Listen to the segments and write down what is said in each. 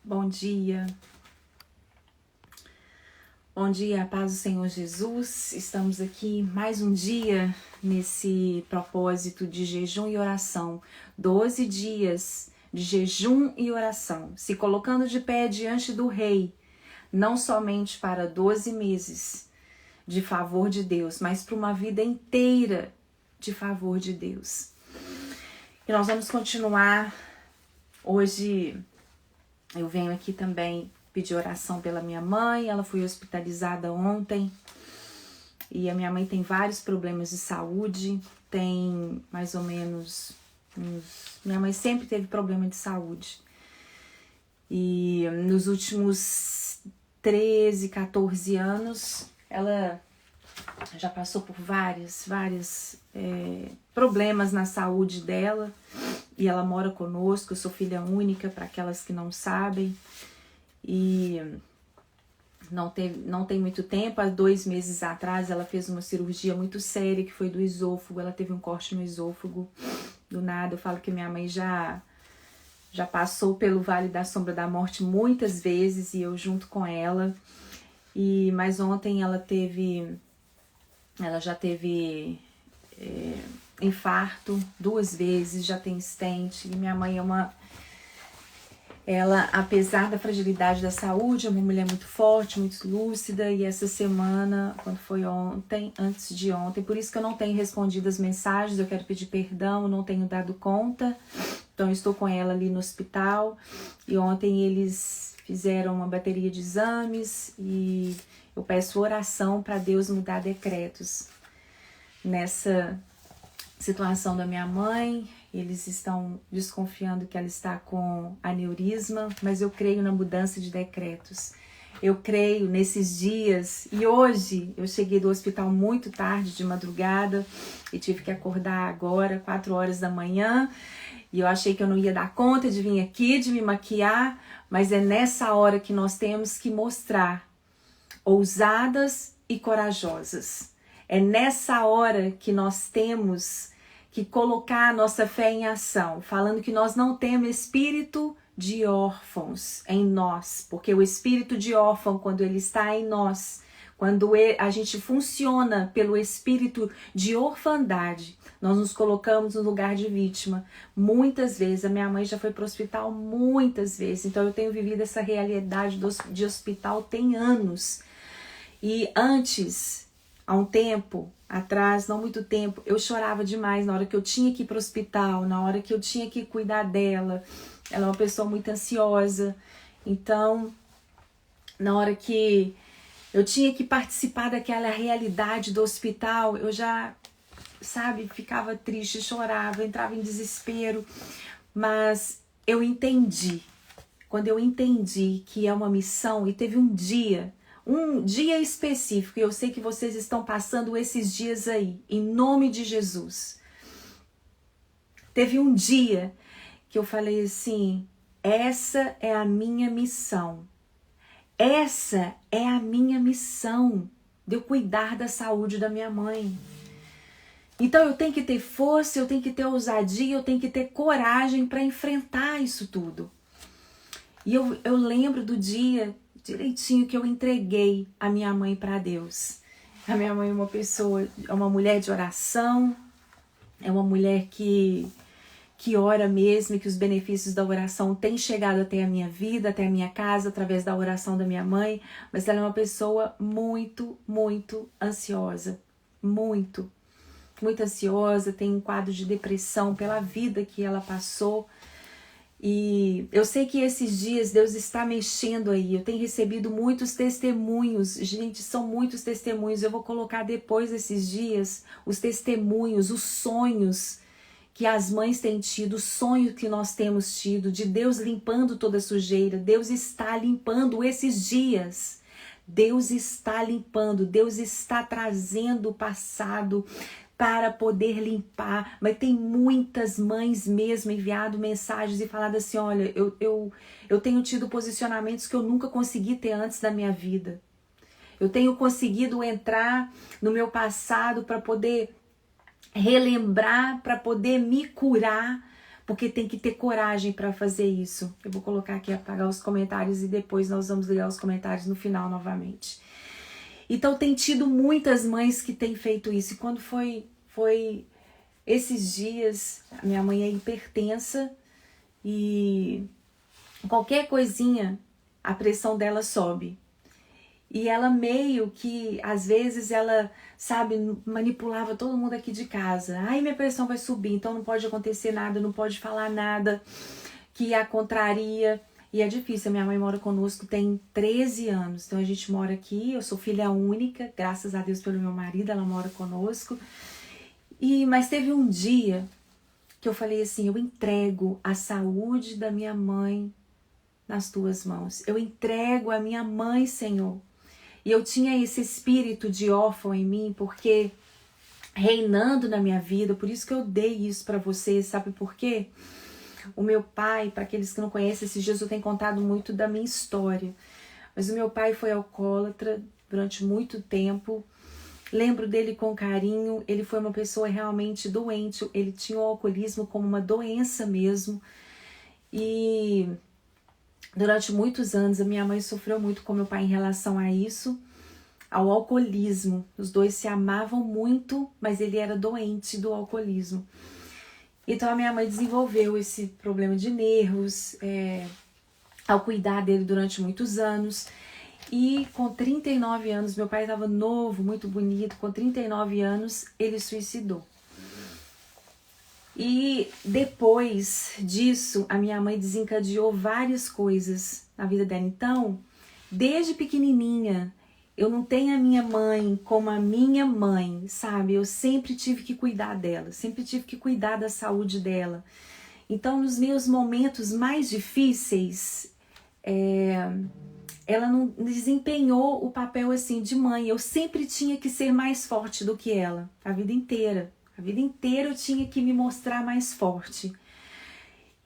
Bom dia. Bom dia, a paz do Senhor Jesus. Estamos aqui mais um dia nesse propósito de jejum e oração. 12 dias de jejum e oração, se colocando de pé diante do Rei, não somente para 12 meses de favor de Deus, mas para uma vida inteira de favor de Deus. E nós vamos continuar. Hoje eu venho aqui também pedir oração pela minha mãe. Ela foi hospitalizada ontem e a minha mãe tem vários problemas de saúde. Tem mais ou menos minha mãe sempre teve problema de saúde. E nos últimos 13, 14 anos, ela já passou por vários problemas na saúde dela. E ela mora conosco, eu sou filha única, para aquelas que não sabem. E não tem muito tempo, há 2 meses atrás, ela fez uma cirurgia muito séria, que foi do esôfago. Ela teve um corte no esôfago, do nada. Eu falo que minha mãe já passou pelo Vale da Sombra da Morte muitas vezes, e eu junto com ela. Mas ontem ela já teve infarto 2 vezes, já tem stent. E minha mãe ela, apesar da fragilidade da saúde, é uma mulher muito forte, muito lúcida. E essa semana, quando foi ontem, antes de ontem, por isso que eu não tenho respondido as mensagens, eu quero pedir perdão, eu não tenho dado conta. Então eu estou com ela ali no hospital, e ontem eles fizeram uma bateria de exames, e eu peço oração para Deus mudar decretos nessa situação da minha mãe. Eles estão desconfiando que ela está com aneurisma, mas eu creio na mudança de decretos. Eu creio nesses dias. E hoje eu cheguei do hospital muito tarde, de madrugada, e tive que acordar agora, 4 horas da manhã. E eu achei que eu não ia dar conta de vir aqui, de me maquiar, mas é nessa hora que nós temos que mostrar ousadas e corajosas. É nessa hora que nós temos que colocar a nossa fé em ação, falando que nós não temos espírito de órfãos em nós, porque o espírito de órfão, quando ele está em nós, quando a gente funciona pelo espírito de orfandade, nós nos colocamos no lugar de vítima. Muitas vezes, a minha mãe já foi para o hospital muitas vezes, então eu tenho vivido essa realidade de hospital tem anos. E antes, há um tempo atrás, não muito tempo, eu chorava demais na hora que eu tinha que ir para o hospital, na hora que eu tinha que cuidar dela. Ela é uma pessoa muito ansiosa, então na hora que eu tinha que participar daquela realidade do hospital, eu já, ficava triste, chorava, entrava em desespero. Mas eu entendi, quando eu entendi que é uma missão, e teve um dia específico, e eu sei que vocês estão passando esses dias aí, em nome de Jesus. Teve um dia que eu falei assim: essa é a minha missão. Essa é a minha missão, de eu cuidar da saúde da minha mãe. Então eu tenho que ter força, eu tenho que ter ousadia, eu tenho que ter coragem para enfrentar isso tudo. E eu lembro do dia direitinho que eu entreguei a minha mãe para Deus. A minha mãe é uma mulher de oração, é uma mulher que ora mesmo, e que os benefícios da oração têm chegado até a minha vida, até a minha casa, através da oração da minha mãe. Mas ela é uma pessoa muito, muito ansiosa, muito ansiosa, tem um quadro de depressão pela vida que ela passou. E eu sei que esses dias Deus está mexendo aí. Eu tenho recebido muitos testemunhos. Gente, são muitos testemunhos. Eu vou colocar depois desses dias os testemunhos, os sonhos que as mães têm tido, o sonho que nós temos tido, de Deus limpando toda a sujeira. Deus está limpando esses dias. Deus está limpando. Deus está trazendo o passado para poder limpar. Mas tem muitas mães mesmo enviado mensagens e falado assim: olha, eu tenho tido posicionamentos que eu nunca consegui ter antes da minha vida. Eu tenho conseguido entrar no meu passado para poder relembrar, para poder me curar, porque tem que ter coragem para fazer isso. Eu vou colocar aqui, apagar os comentários e depois nós vamos ler os comentários no final novamente. Então tem tido muitas mães que têm feito isso. E quando foi esses dias, a minha mãe é hipertensa e qualquer coisinha a pressão dela sobe. E ela meio que, às vezes, ela, sabe, manipulava todo mundo aqui de casa. Ai, minha pressão vai subir, então não pode acontecer nada, não pode falar nada que a contraria. E é difícil, a minha mãe mora conosco tem 13 anos. Então a gente mora aqui, eu sou filha única, graças a Deus pelo meu marido, ela mora conosco. Mas teve um dia que eu falei assim, eu entrego a saúde da minha mãe nas tuas mãos. Eu entrego a minha mãe, Senhor. E eu tinha esse espírito de órfão em mim, porque reinando na minha vida, por isso que eu dei isso para vocês, sabe por quê? O meu pai, para aqueles que não conhecem, esses dias eu tenho contado muito da minha história, mas o meu pai foi alcoólatra durante muito tempo, lembro dele com carinho, ele foi uma pessoa realmente doente, ele tinha o alcoolismo como uma doença mesmo, e durante muitos anos a minha mãe sofreu muito com meu pai em relação a isso, ao alcoolismo. Os dois se amavam muito, mas ele era doente do alcoolismo. Então a minha mãe desenvolveu esse problema de nervos, ao cuidar dele durante muitos anos. E com 39 anos, meu pai estava novo, muito bonito, com 39 anos ele suicidou. E depois disso, a minha mãe desencadeou várias coisas na vida dela. Então, desde pequenininha, eu não tenho a minha mãe como a minha mãe, sabe? Eu sempre tive que cuidar dela, sempre tive que cuidar da saúde dela. Então, nos meus momentos mais difíceis, ela não desempenhou o papel assim de mãe. Eu sempre tinha que ser mais forte do que ela, a vida inteira. A vida inteira eu tinha que me mostrar mais forte.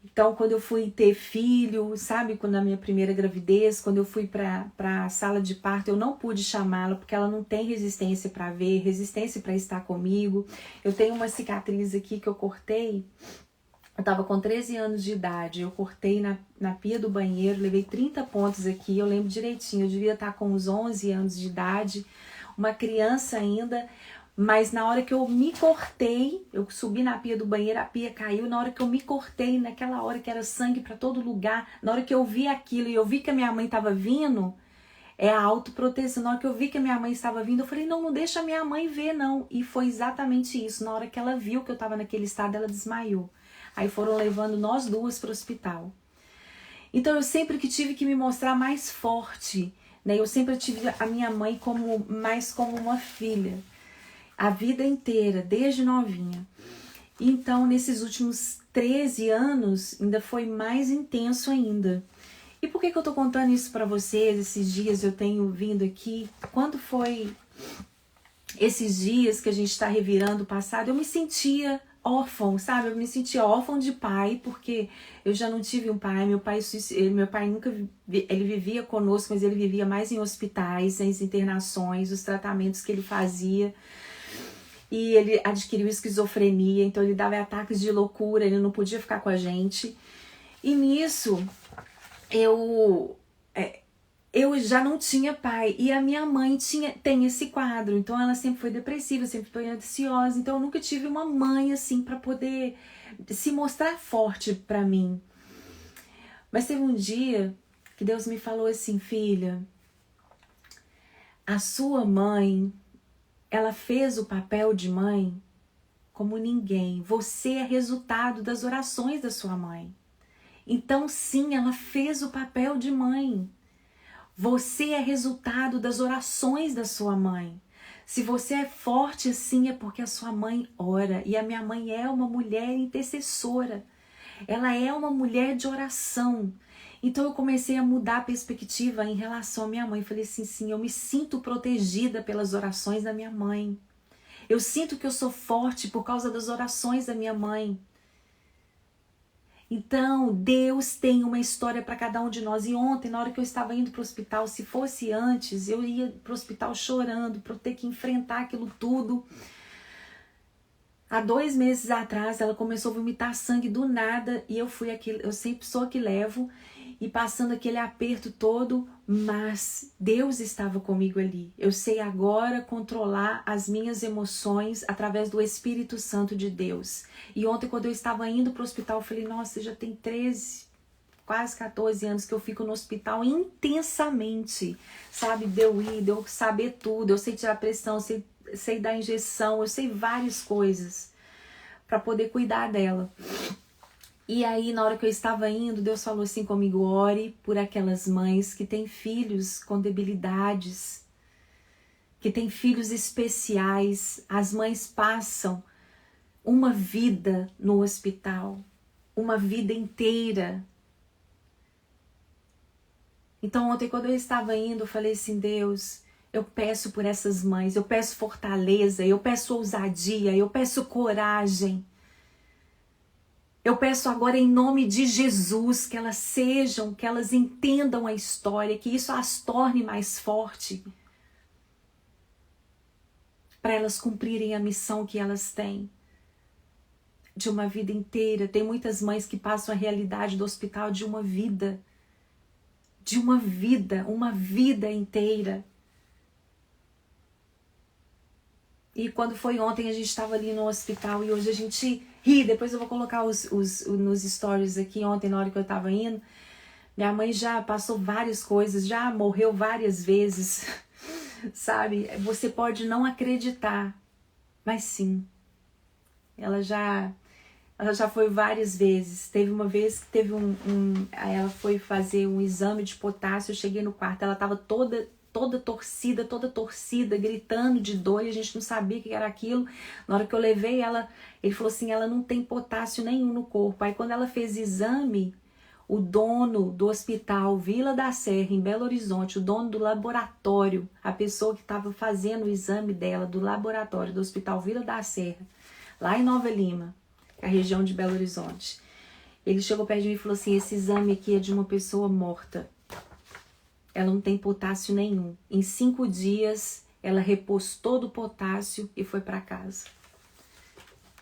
Então, quando eu fui ter filho, sabe, quando na minha primeira gravidez, quando eu fui para a sala de parto, eu não pude chamá-la porque ela não tem resistência para ver, resistência para estar comigo. Eu tenho uma cicatriz aqui que eu cortei, eu estava com 13 anos de idade, eu cortei na pia do banheiro, levei 30 pontos aqui, eu lembro direitinho, eu devia estar com uns 11 anos de idade, uma criança ainda. Mas na hora que eu me cortei, eu subi na pia do banheiro, a pia caiu. Na hora que eu me cortei, naquela hora que era sangue para todo lugar, na hora que eu vi aquilo e eu vi que a minha mãe estava vindo, é a autoproteção. Na hora que eu vi que a minha mãe estava vindo, eu falei, não deixa a minha mãe ver, não. E foi exatamente isso. Na hora que ela viu que eu estava naquele estado, ela desmaiou. Aí foram levando nós duas para o hospital. Então eu sempre que tive que me mostrar mais forte, né? Eu sempre tive a minha mãe mais como uma filha. A vida inteira, desde novinha. Então, nesses últimos 13 anos, ainda foi mais intenso ainda. E por que eu tô contando isso para vocês? Esses dias eu tenho vindo aqui. Quando foi esses dias que a gente tá revirando o passado, eu me sentia órfão, sabe? Eu me sentia órfão de pai, porque eu já não tive um pai. Meu pai nunca, ele vivia conosco, mas ele vivia mais em hospitais, nas internações, os tratamentos que ele fazia. E ele adquiriu esquizofrenia, então ele dava ataques de loucura, ele não podia ficar com a gente. E nisso, eu já não tinha pai. E a minha mãe tem esse quadro, então ela sempre foi depressiva, sempre foi ansiosa. Então eu nunca tive uma mãe assim para poder se mostrar forte para mim. Mas teve um dia que Deus me falou assim, filha, a sua mãe, ela fez o papel de mãe como ninguém. Você é resultado das orações da sua mãe. Então, sim, ela fez o papel de mãe. Você é resultado das orações da sua mãe. Se você é forte assim, é porque a sua mãe ora. E a minha mãe é uma mulher intercessora. Ela é uma mulher de oração. Então eu comecei a mudar a perspectiva em relação à minha mãe. Falei assim, sim, eu me sinto protegida pelas orações da minha mãe. Eu sinto que eu sou forte por causa das orações da minha mãe. Então, Deus tem uma história para cada um de nós. E ontem, na hora que eu estava indo para o hospital, se fosse antes, eu ia para o hospital chorando, para eu ter que enfrentar aquilo tudo. Há 2 meses atrás, ela começou a vomitar sangue do nada e eu sempre sou a que levo e passando aquele aperto todo, mas Deus estava comigo ali. Eu sei agora controlar as minhas emoções através do Espírito Santo de Deus. E ontem, quando eu estava indo para o hospital, eu falei, nossa, já tem 13, quase 14 anos que eu fico no hospital intensamente, sabe? De eu ir, de eu saber tudo, eu sei tirar pressão, sei dar injeção, eu sei várias coisas para poder cuidar dela. E aí, na hora que eu estava indo, Deus falou assim comigo, ore por aquelas mães que têm filhos com debilidades, que têm filhos especiais. As mães passam uma vida no hospital, uma vida inteira. Então, ontem, quando eu estava indo, eu falei assim, Deus, eu peço por essas mães, eu peço fortaleza, eu peço ousadia, eu peço coragem. Eu peço agora em nome de Jesus que elas entendam a história, que isso as torne mais forte, para elas cumprirem a missão que elas têm de uma vida inteira. Tem muitas mães que passam a realidade do hospital de uma vida inteira. E quando foi ontem, a gente estava ali no hospital e hoje a gente ri. Depois eu vou colocar nos stories aqui. Ontem, na hora que eu estava indo, minha mãe já passou várias coisas, já morreu várias vezes, sabe? Você pode não acreditar, mas sim, ela já foi várias vezes. Teve uma vez que ela foi fazer um exame de potássio, eu cheguei no quarto, ela estava toda torcida, gritando de dor, e a gente não sabia o que era aquilo. Na hora que eu levei ela, ele falou assim, ela não tem potássio nenhum no corpo. Aí quando ela fez exame, o dono do hospital Vila da Serra, em Belo Horizonte, o dono do laboratório, a pessoa que estava fazendo o exame dela, do laboratório do hospital Vila da Serra, lá em Nova Lima, a região de Belo Horizonte, ele chegou perto de mim e falou assim, esse exame aqui é de uma pessoa morta. Ela não tem potássio nenhum. Em 5 dias, ela repôs todo o potássio e foi para casa.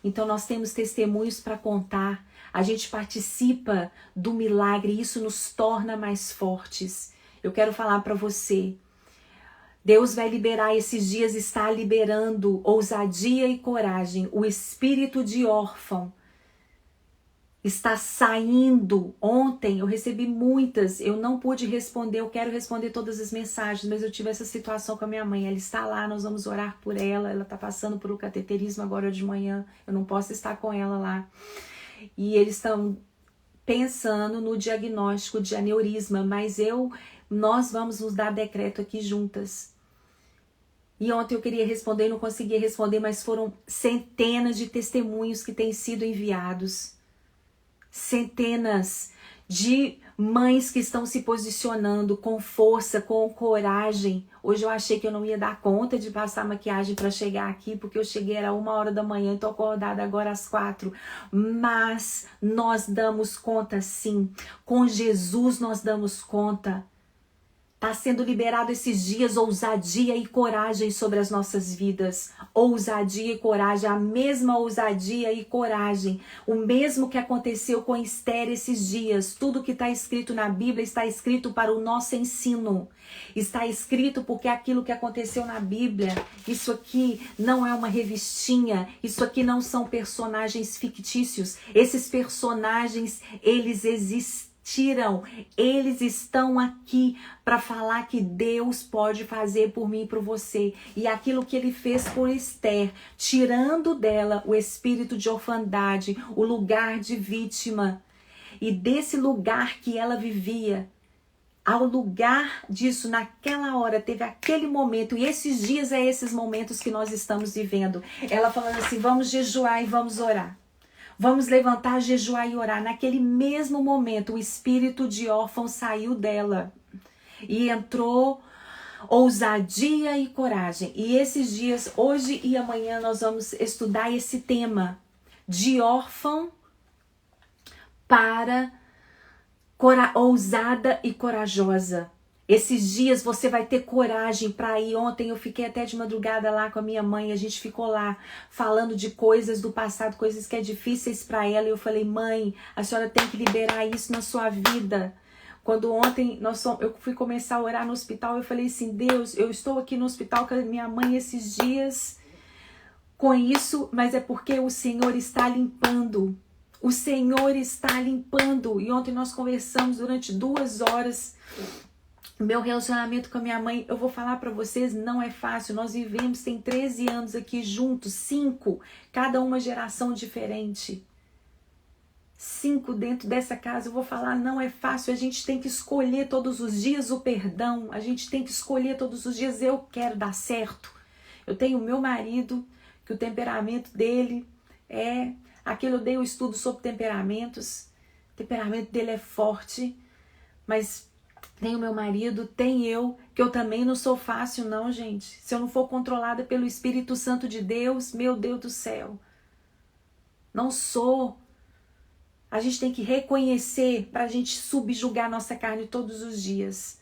Então, nós temos testemunhos para contar. A gente participa do milagre e isso nos torna mais fortes. Eu quero falar para você. Deus vai liberar, esses dias está liberando ousadia e coragem. O espírito de órfão está saindo. Ontem eu recebi muitas, eu não pude responder, eu quero responder todas as mensagens, mas eu tive essa situação com a minha mãe, ela está lá, nós vamos orar por ela está passando por um cateterismo agora de manhã, eu não posso estar com ela lá, e eles estão pensando no diagnóstico de aneurisma, mas nós vamos nos dar decreto aqui juntas. E ontem eu queria responder, não conseguia responder, mas foram centenas de testemunhos que têm sido enviados. Centenas de mães que estão se posicionando com força, com coragem. Hoje eu achei que eu não ia dar conta de passar maquiagem para chegar aqui, porque eu cheguei era 1h da manhã e tô acordada agora às 4. Mas nós damos conta sim. Com Jesus nós damos conta. Está sendo liberado esses dias ousadia e coragem sobre as nossas vidas. Ousadia e coragem, a mesma ousadia e coragem. O mesmo que aconteceu com Esther esses dias. Tudo que está escrito na Bíblia está escrito para o nosso ensino. Está escrito porque aquilo que aconteceu na Bíblia, isso aqui não é uma revistinha, isso aqui não são personagens fictícios. Esses personagens, eles existem. Eles estão aqui para falar que Deus pode fazer por mim e por você. E aquilo que ele fez por Esther, tirando dela o espírito de orfandade, o lugar de vítima. E desse lugar que ela vivia, ao lugar disso, naquela hora, teve aquele momento. E esses dias é esses momentos que nós estamos vivendo. Ela falando assim, vamos jejuar e vamos orar. Vamos levantar, jejuar e orar. Naquele mesmo momento, o espírito de órfão saiu dela. E entrou ousadia e coragem. E esses dias, hoje e amanhã, nós vamos estudar esse tema. De órfão para ousada e corajosa. Esses dias você vai ter coragem para ir. Ontem eu fiquei até de madrugada lá com a minha mãe, a gente ficou lá falando de coisas do passado, coisas que é difíceis para ela. E eu falei, mãe, a senhora tem que liberar isso na sua vida. Quando ontem eu fui começar a orar no hospital, eu falei assim, Deus, eu estou aqui no hospital com a minha mãe esses dias com isso, mas é porque o Senhor está limpando. O Senhor está limpando. E ontem nós conversamos durante 2 horas. Meu relacionamento com a minha mãe, eu vou falar para vocês, não é fácil. Nós vivemos, tem 13 anos aqui juntos, 5, cada uma geração diferente. 5 dentro dessa casa, eu vou falar, não é fácil. A gente tem que escolher todos os dias o perdão. A gente tem que escolher todos os dias, eu quero dar certo. Eu tenho o meu marido, que o temperamento dele é... Aquilo eu dei um estudo sobre temperamentos. O temperamento dele é forte, mas... Tem o meu marido, tem eu, que eu também não sou fácil não, gente. Se eu não for controlada pelo Espírito Santo de Deus, meu Deus do céu. Não sou. A gente tem que reconhecer para a gente subjugar nossa carne todos os dias.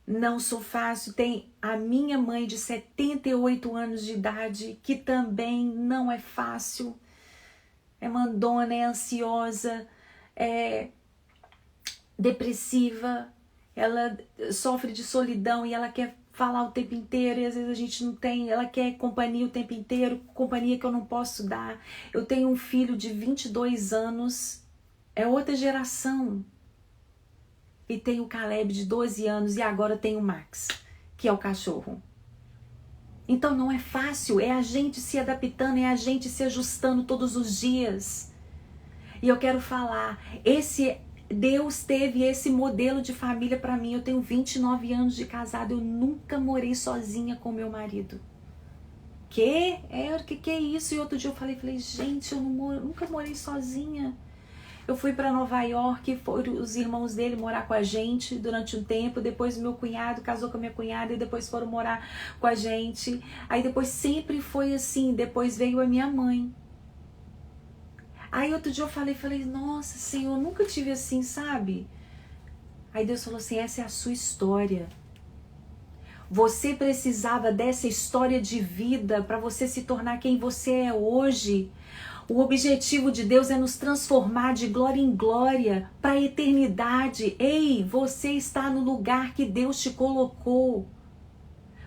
Não sou fácil. Tem a minha mãe de 78 anos de idade, que também não é fácil. É mandona, é ansiosa, é depressiva. Ela sofre de solidão e ela quer falar o tempo inteiro e às vezes a gente não tem, ela quer companhia o tempo inteiro, companhia que eu não posso dar. Eu tenho um filho de 22 anos, é outra geração. E tenho o Caleb de 12 anos e agora tenho o Max, que é o cachorro. Então não é fácil, é a gente se adaptando, é a gente se ajustando todos os dias. E eu quero falar, Deus teve esse modelo de família para mim. Eu tenho 29 anos de casado, eu nunca morei sozinha com meu marido. Que é isso? E outro dia eu falei, gente, eu nunca morei sozinha. Eu fui para Nova York, foram os irmãos dele morar com a gente durante um tempo. Depois meu cunhado casou com a minha cunhada e depois foram morar com a gente. Aí depois sempre foi assim, depois veio a minha mãe. Aí outro dia eu falei, nossa, Senhor, eu nunca tive assim, sabe? Aí Deus falou assim, essa é a sua história. Você precisava dessa história de vida para você se tornar quem você é hoje. O objetivo de Deus é nos transformar de glória em glória para a eternidade. Ei, você está no lugar que Deus te colocou.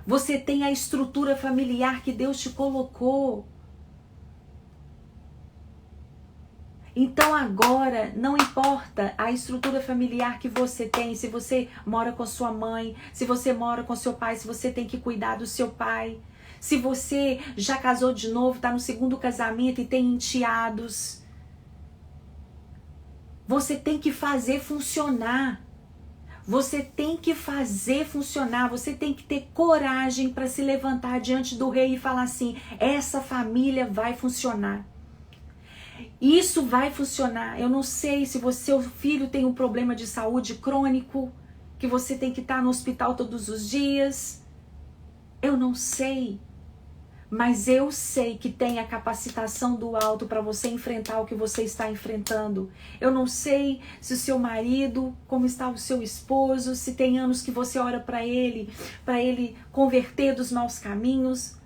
Você tem a estrutura familiar que Deus te colocou. Então agora, não importa a estrutura familiar que você tem, se você mora com sua mãe, se você mora com seu pai, se você tem que cuidar do seu pai, se você já casou de novo, está no 2º casamento e tem enteados. Você tem que fazer funcionar. Você tem que fazer funcionar, você tem que ter coragem para se levantar diante do rei e falar assim, essa família vai funcionar. Isso vai funcionar. Eu não sei se seu filho tem um problema de saúde crônico, que você tem que estar no hospital todos os dias. Eu não sei. Mas eu sei que tem a capacitação do alto para você enfrentar o que você está enfrentando. Eu não sei se o seu marido, como está o seu esposo, se tem anos que você ora para ele converter dos maus caminhos.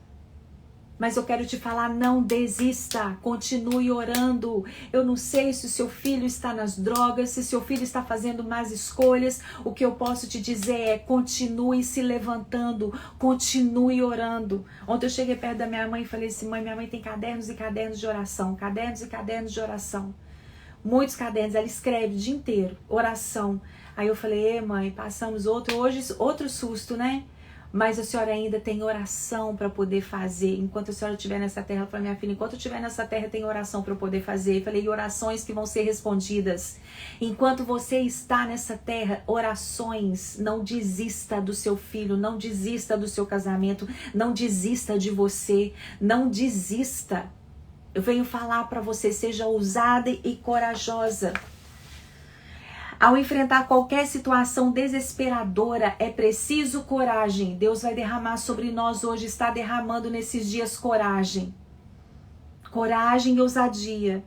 Mas eu quero te falar, não desista, continue orando. Eu não sei se o seu filho está nas drogas, se seu filho está fazendo más escolhas. O que eu posso te dizer é, continue se levantando, continue orando. Ontem eu cheguei perto da minha mãe e falei assim, mãe, minha mãe tem cadernos e cadernos de oração, cadernos e cadernos de oração. Muitos cadernos, ela escreve o dia inteiro, oração. Aí eu falei, mãe, passamos outro susto, né? Mas a senhora ainda tem oração para poder fazer. Enquanto a senhora estiver nessa terra, para minha filha, enquanto eu estiver nessa terra, tem oração para eu poder fazer. Eu falei, orações que vão ser respondidas. Enquanto você está nessa terra, orações. Não desista do seu filho, não desista do seu casamento, não desista de você, não desista. Eu venho falar para você, seja ousada e corajosa. Ao enfrentar qualquer situação desesperadora, é preciso coragem. Deus vai derramar sobre nós hoje, está derramando nesses dias coragem. Coragem e ousadia.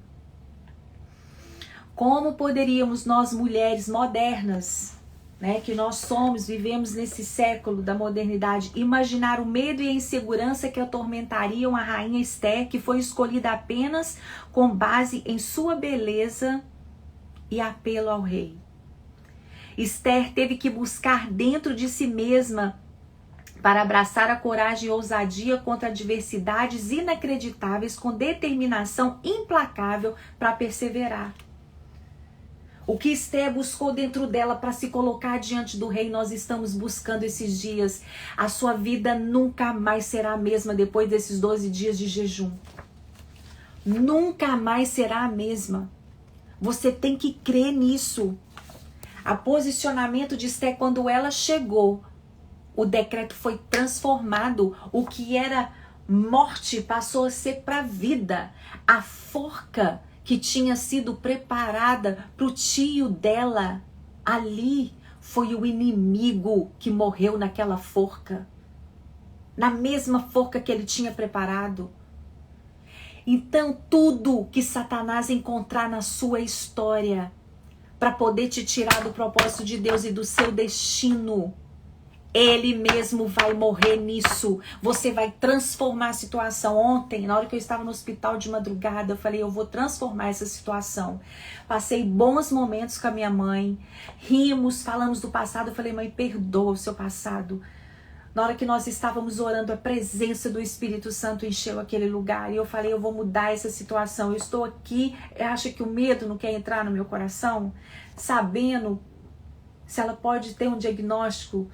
Como poderíamos nós, mulheres modernas, né, que nós somos, vivemos nesse século da modernidade, imaginar o medo e a insegurança que atormentariam a rainha Esther, que foi escolhida apenas com base em sua beleza e apelo ao rei. Esther teve que buscar dentro de si mesma para abraçar a coragem e ousadia contra adversidades inacreditáveis com determinação implacável para perseverar. O que Esther buscou dentro dela para se colocar diante do rei, nós estamos buscando esses dias. A sua vida nunca mais será a mesma depois desses 12 dias de jejum. Nunca mais será a mesma. Você tem que crer nisso. O posicionamento de Esther, quando ela chegou, o decreto foi transformado. O que era morte passou a ser para vida. A forca que tinha sido preparada para o tio dela, ali foi o inimigo que morreu naquela forca. Na mesma forca que ele tinha preparado. Então, tudo que Satanás encontrar na sua história para poder te tirar do propósito de Deus e do seu destino, ele mesmo vai morrer nisso. Você vai transformar a situação. Ontem, na hora que eu estava no hospital de madrugada, eu falei, eu vou transformar essa situação. Passei bons momentos com a minha mãe, rimos, falamos do passado. Eu falei, mãe, perdoa o seu passado. Na hora que nós estávamos orando, a presença do Espírito Santo encheu aquele lugar. E eu falei, eu vou mudar essa situação. Eu estou aqui, acha que o medo não quer entrar no meu coração? Sabendo se ela pode ter um diagnóstico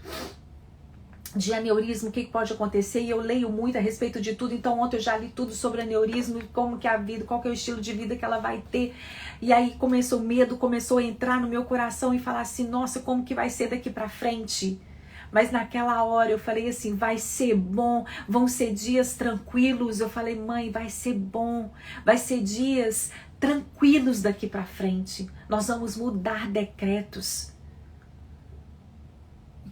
de aneurisma, o que pode acontecer, e eu leio muito a respeito de tudo. Então ontem eu já li tudo sobre aneurisma e como que é a vida, qual que é o estilo de vida que ela vai ter. E aí começou o medo, começou a entrar no meu coração e falar assim, nossa, como que vai ser daqui pra frente? Mas naquela hora eu falei assim, vai ser bom, vão ser dias tranquilos. Eu falei, mãe, vai ser bom, vai ser dias tranquilos daqui pra frente. Nós vamos mudar decretos.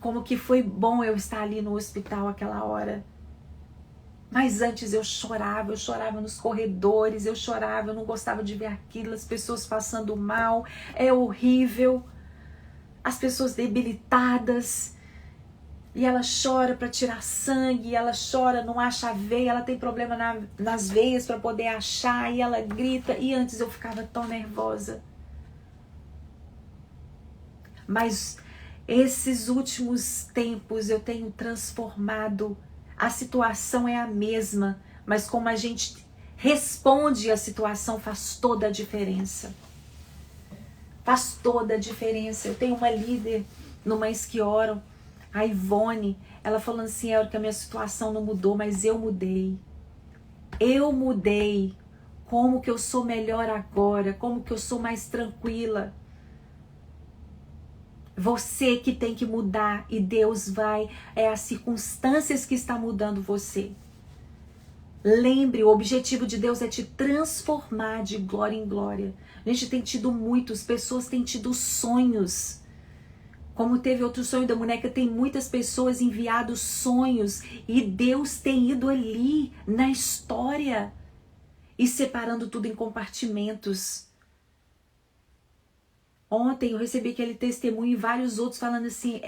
Como que foi bom eu estar ali no hospital aquela hora. Mas antes eu chorava nos corredores, eu chorava, eu não gostava de ver aquilo, as pessoas passando mal, é horrível. As pessoas debilitadas, e ela chora para tirar sangue, ela chora, não acha a veia, ela tem problema nas veias para poder achar, e ela grita, e antes eu ficava tão nervosa. Mas esses últimos tempos eu tenho transformado. A situação é a mesma, mas como a gente responde à situação faz toda a diferença. Faz toda a diferença. Eu tenho uma líder no Mães que Oram, a Ivone, ela falando assim, Érica, a minha situação não mudou, mas eu mudei. Eu mudei. Como que eu sou melhor agora? Como que eu sou mais tranquila? Você que tem que mudar e Deus vai, é as circunstâncias que está mudando você. Lembre, o objetivo de Deus é te transformar de glória em glória. A gente tem tido muitas pessoas têm tido sonhos. Como teve outro sonho da boneca, tem muitas pessoas enviado sonhos e Deus tem ido ali na história e separando tudo em compartimentos. Ontem eu recebi aquele testemunho e vários outros falando assim,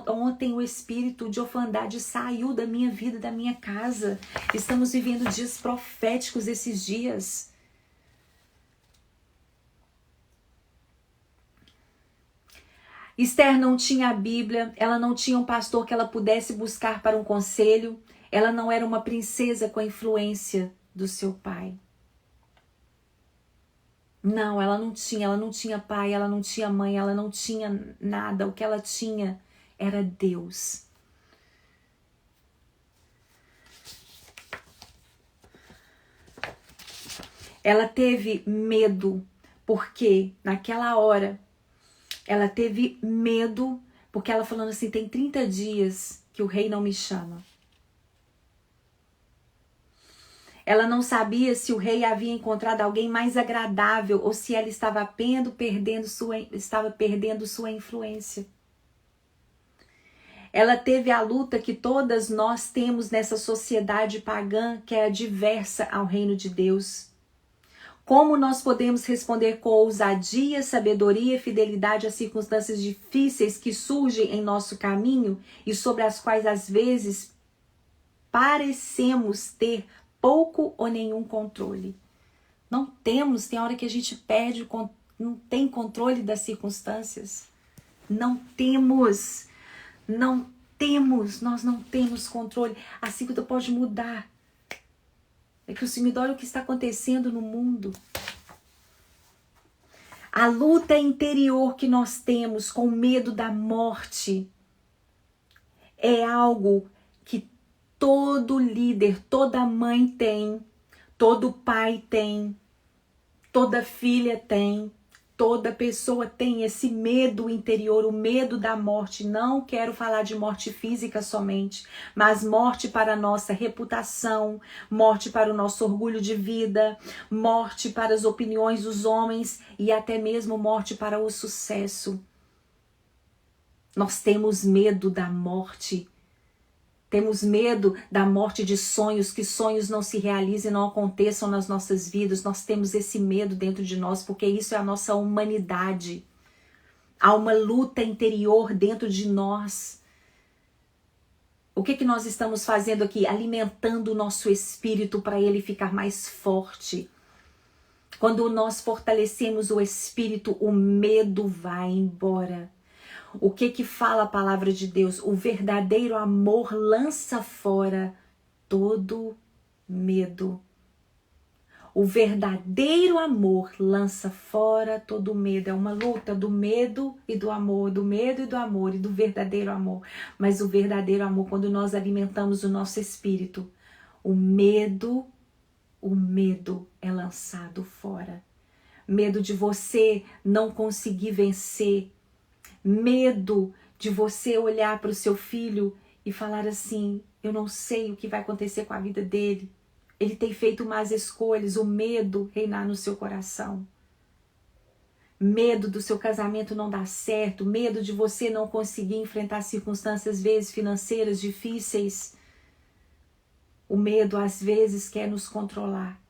ontem o espírito de orfandade saiu da minha vida, da minha casa. Estamos vivendo dias proféticos esses dias. Esther não tinha a Bíblia, ela não tinha um pastor que ela pudesse buscar para um conselho. Ela não era uma princesa com a influência do seu pai. Não, ela não tinha pai, ela não tinha mãe, ela não tinha nada. O que ela tinha era Deus. Ela teve medo, porque naquela hora, ela teve medo, porque ela falando assim, tem 30 dias que o rei não me chama. Ela não sabia se o rei havia encontrado alguém mais agradável ou se ela estava perdendo sua influência. Ela teve a luta que todas nós temos nessa sociedade pagã que é adversa ao reino de Deus. Como nós podemos responder com ousadia, sabedoria e fidelidade às circunstâncias difíceis que surgem em nosso caminho e sobre as quais às vezes parecemos ter pouco ou nenhum controle? Não temos, tem hora que a gente perde, não tem controle das circunstâncias. Não temos, nós não temos controle. A vida pode mudar. É que o Senhor olha o que está acontecendo no mundo. A luta interior que nós temos com medo da morte é algo que todo líder, toda mãe tem, todo pai tem, toda filha tem, toda pessoa tem esse medo interior, o medo da morte. Não quero falar de morte física somente, mas morte para a nossa reputação, morte para o nosso orgulho de vida, morte para as opiniões dos homens e até mesmo morte para o sucesso. Nós temos medo da morte. Temos medo da morte de sonhos, que sonhos não se realizem, não aconteçam nas nossas vidas. Nós temos esse medo dentro de nós, porque isso é a nossa humanidade. Há uma luta interior dentro de nós. O que nós estamos fazendo aqui? Alimentando o nosso espírito para ele ficar mais forte. Quando nós fortalecemos o espírito, o medo vai embora. O que fala a palavra de Deus? O verdadeiro amor lança fora todo medo. O verdadeiro amor lança fora todo medo. É uma luta do medo e do amor, do medo e do amor e do verdadeiro amor. Mas o verdadeiro amor, quando nós alimentamos o nosso espírito, o medo é lançado fora. Medo de você não conseguir vencer. Medo de você olhar para o seu filho e falar assim, eu não sei o que vai acontecer com a vida dele. Ele tem feito más escolhas, o medo reinar no seu coração. Medo do seu casamento não dar certo, medo de você não conseguir enfrentar circunstâncias, às vezes, financeiras difíceis. O medo, às vezes, quer nos controlar.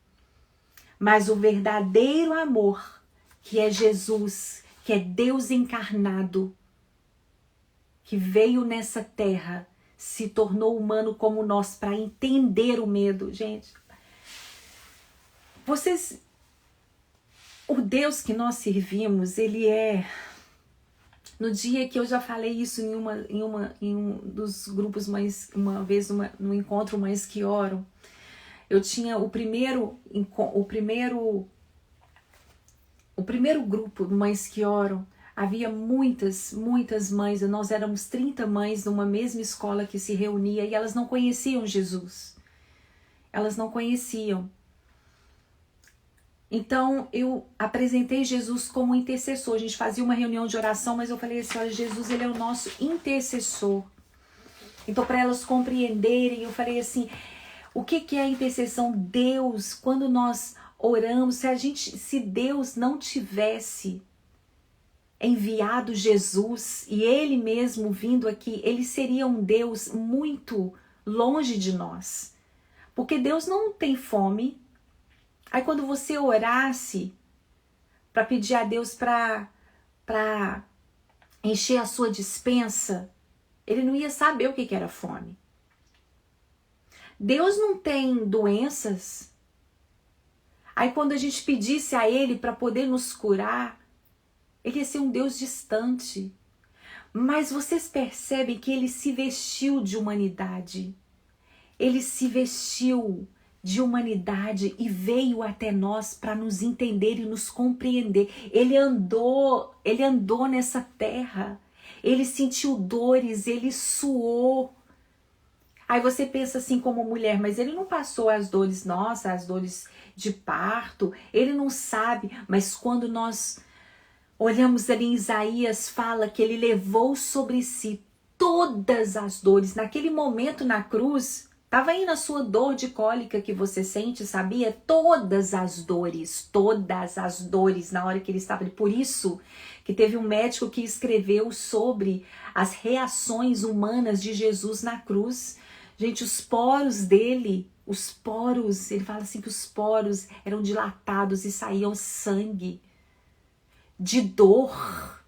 Mas o verdadeiro amor, que é Jesus, que é Deus encarnado, que veio nessa terra, se tornou humano como nós para entender o medo. Gente, o Deus que nós servimos, ele é... No dia que eu já falei isso em um dos grupos Mães, no encontro Mães que Oram, eu tinha o primeiro grupo Mães que Oram, havia muitas mães, nós éramos 30 mães numa mesma escola que se reunia e elas não conheciam Jesus. Elas não conheciam. Então eu apresentei Jesus como intercessor. A gente fazia uma reunião de oração, mas eu falei assim, olha, Jesus, ele é o nosso intercessor. Então para elas compreenderem, eu falei assim, o que é a intercessão? Deus, quando nós oramos, se Deus não tivesse enviado Jesus e ele mesmo vindo aqui, ele seria um Deus muito longe de nós. Porque Deus não tem fome. Aí quando você orasse para pedir a Deus para encher a sua despensa, ele não ia saber o que era fome. Deus não tem doenças. Aí quando a gente pedisse a ele para poder nos curar, ele ia ser um Deus distante. Mas vocês percebem que ele se vestiu de humanidade. Ele se vestiu de humanidade e veio até nós para nos entender e nos compreender. Ele andou nessa terra. Ele sentiu dores, ele suou. Aí você pensa assim como mulher, mas ele não passou as dores nossas, as dores de parto, ele não sabe, mas quando nós olhamos ali em Isaías, fala que ele levou sobre si todas as dores. Naquele momento na cruz, estava aí na sua dor de cólica que você sente, sabia? Todas as dores na hora que ele estava ali. Por isso que teve um médico que escreveu sobre as reações humanas de Jesus na cruz. Gente, os poros dele, ele fala assim que os poros eram dilatados e saíam sangue de dor.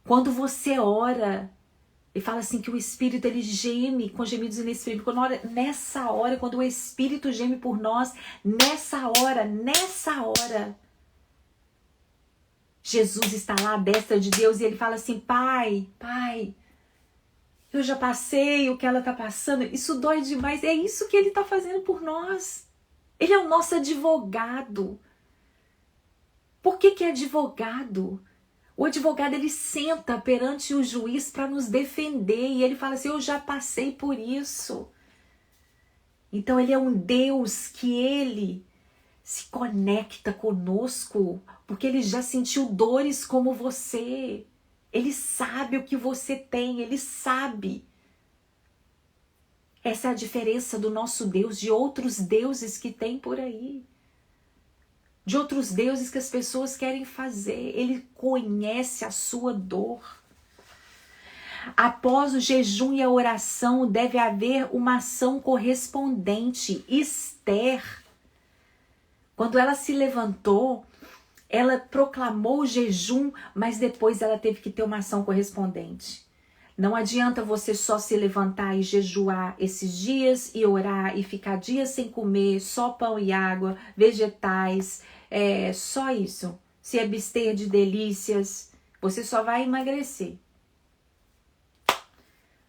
Quando você ora, ele fala assim que o Espírito, ele geme com gemidos inexprimíveis. Nessa hora, quando o Espírito geme por nós, nessa hora, Jesus está lá à destra de Deus e ele fala assim, Pai, eu já passei o que ela está passando, isso dói demais. É isso que ele está fazendo por nós. Ele é o nosso advogado. Por que é advogado? O advogado, ele senta perante o juiz para nos defender e ele fala assim, eu já passei por isso. Então ele é um Deus que ele se conecta conosco, porque ele já sentiu dores como você. Ele sabe o que você tem, ele sabe. Essa é a diferença do nosso Deus de outros deuses que tem por aí. De outros deuses que as pessoas querem fazer. Ele conhece a sua dor. Após o jejum e a oração, deve haver uma ação correspondente. Esther, quando ela se levantou, ela proclamou o jejum, mas depois ela teve que ter uma ação correspondente. Não adianta você só se levantar e jejuar esses dias e orar e ficar dias sem comer, só pão e água, vegetais, só isso. Se abster de delícias, você só vai emagrecer.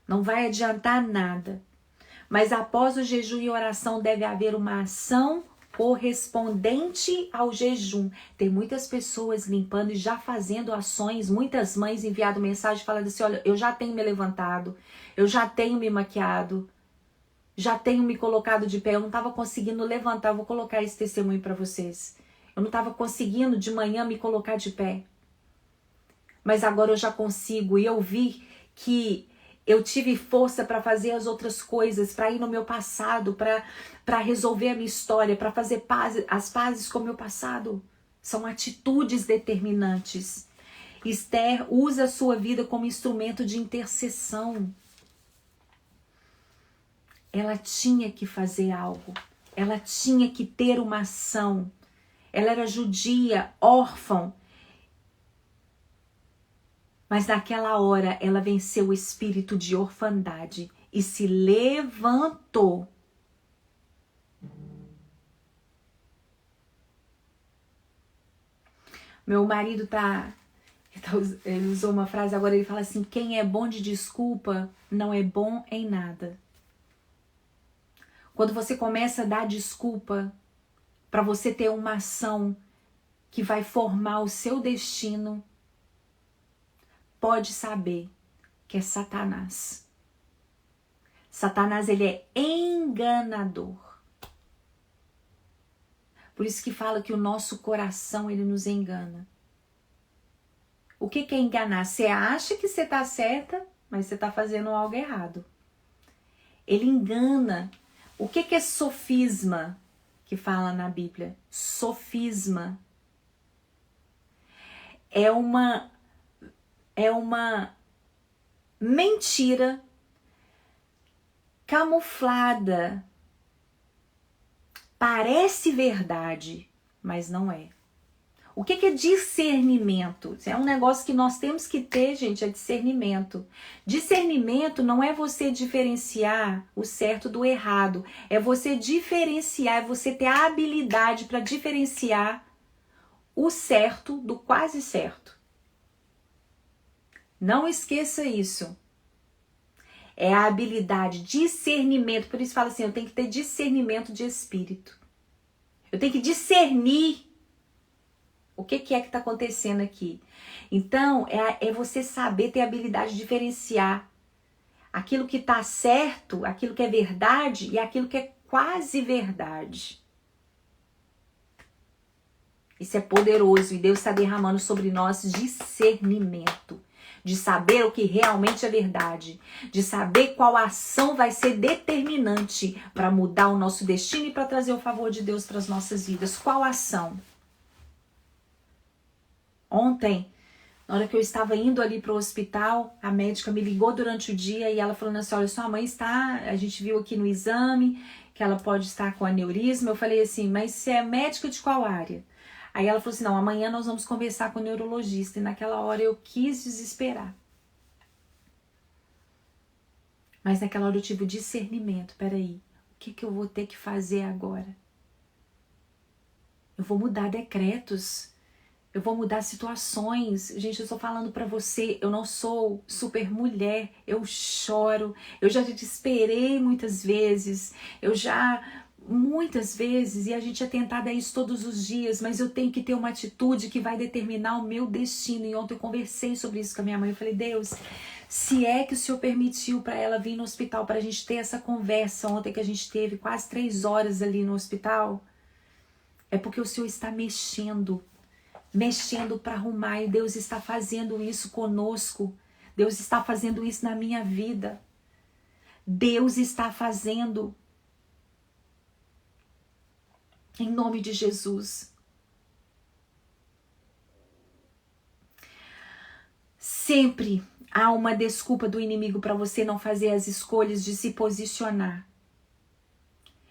Não vai adiantar nada. Mas após o jejum e oração deve haver uma ação correspondente ao jejum. Tem muitas pessoas limpando e já fazendo ações, muitas mães enviando mensagem falando assim, olha, eu já tenho me levantado, eu já tenho me maquiado, já tenho me colocado de pé, eu não estava conseguindo levantar, eu vou colocar esse testemunho para vocês. Eu não estava conseguindo de manhã me colocar de pé, mas agora eu já consigo e eu vi que eu tive força para fazer as outras coisas, para ir no meu passado, para resolver a minha história, para fazer as pazes com o meu passado. São atitudes determinantes. Esther usa a sua vida como instrumento de intercessão. Ela tinha que fazer algo. Ela tinha que ter uma ação. Ela era judia, órfã. Mas naquela hora ela venceu o espírito de orfandade e se levantou. Meu marido ele usou uma frase agora, ele fala assim, quem é bom de desculpa não é bom em nada. Quando você começa a dar desculpa para você ter uma ação que vai formar o seu destino, pode saber que é Satanás. Satanás, ele é enganador. Por isso que fala que o nosso coração, ele nos engana. O que é enganar? Você acha que você está certa, mas você está fazendo algo errado. Ele engana. O que é sofisma que fala na Bíblia? Sofisma é uma mentira camuflada. Parece verdade, mas não é. O que é discernimento? É um negócio que nós temos que ter, gente, é discernimento. Discernimento não é você diferenciar o certo do errado. É você diferenciar, é você ter a habilidade para diferenciar o certo do quase certo. Não esqueça isso. É a habilidade, discernimento. Por isso fala assim, eu tenho que ter discernimento de espírito. Eu tenho que discernir o que é que está acontecendo aqui. Então, é você saber ter a habilidade de diferenciar aquilo que está certo, aquilo que é verdade e aquilo que é quase verdade. Isso é poderoso e Deus está derramando sobre nós discernimento. De saber o que realmente é verdade, de saber qual ação vai ser determinante para mudar o nosso destino e para trazer o favor de Deus para as nossas vidas. Qual ação? Ontem Na hora que eu estava indo ali para o hospital, a médica me ligou durante o dia e ela falando assim, olha, sua mãe está, a gente viu aqui no exame que ela pode estar com aneurisma. Eu falei assim, mas você é médica de qual área? Aí ela falou assim, não, amanhã nós vamos conversar com o neurologista. E naquela hora eu quis desesperar. Mas naquela hora eu tive o discernimento, peraí, o que eu vou ter que fazer agora? Eu vou mudar decretos, eu vou mudar situações. Gente, eu estou falando pra você, eu não sou super mulher, eu choro, eu já te esperei muitas vezes, muitas vezes, e a gente é tentada a isso todos os dias, mas eu tenho que ter uma atitude que vai determinar o meu destino. E ontem eu conversei sobre isso com a minha mãe, eu falei, Deus, se é que o Senhor permitiu para ela vir no hospital, para a gente ter essa conversa ontem que a gente teve, quase 3 horas ali no hospital, é porque o Senhor está mexendo para arrumar, e Deus está fazendo isso conosco. Deus está fazendo isso na minha vida. Deus está fazendo. Em nome de Jesus. Sempre há uma desculpa do inimigo para você não fazer as escolhas de se posicionar.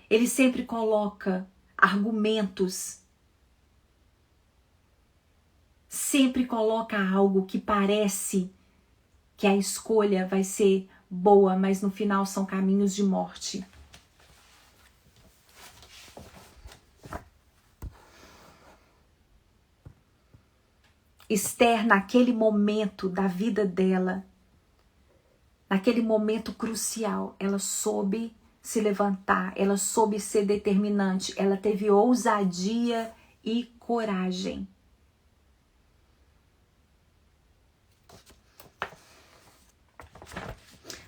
Ele sempre coloca argumentos. Sempre coloca algo que parece que a escolha vai ser boa, mas no final são caminhos de morte. Esther, naquele momento da vida dela, naquele momento crucial, ela soube se levantar, ela soube ser determinante, ela teve ousadia e coragem.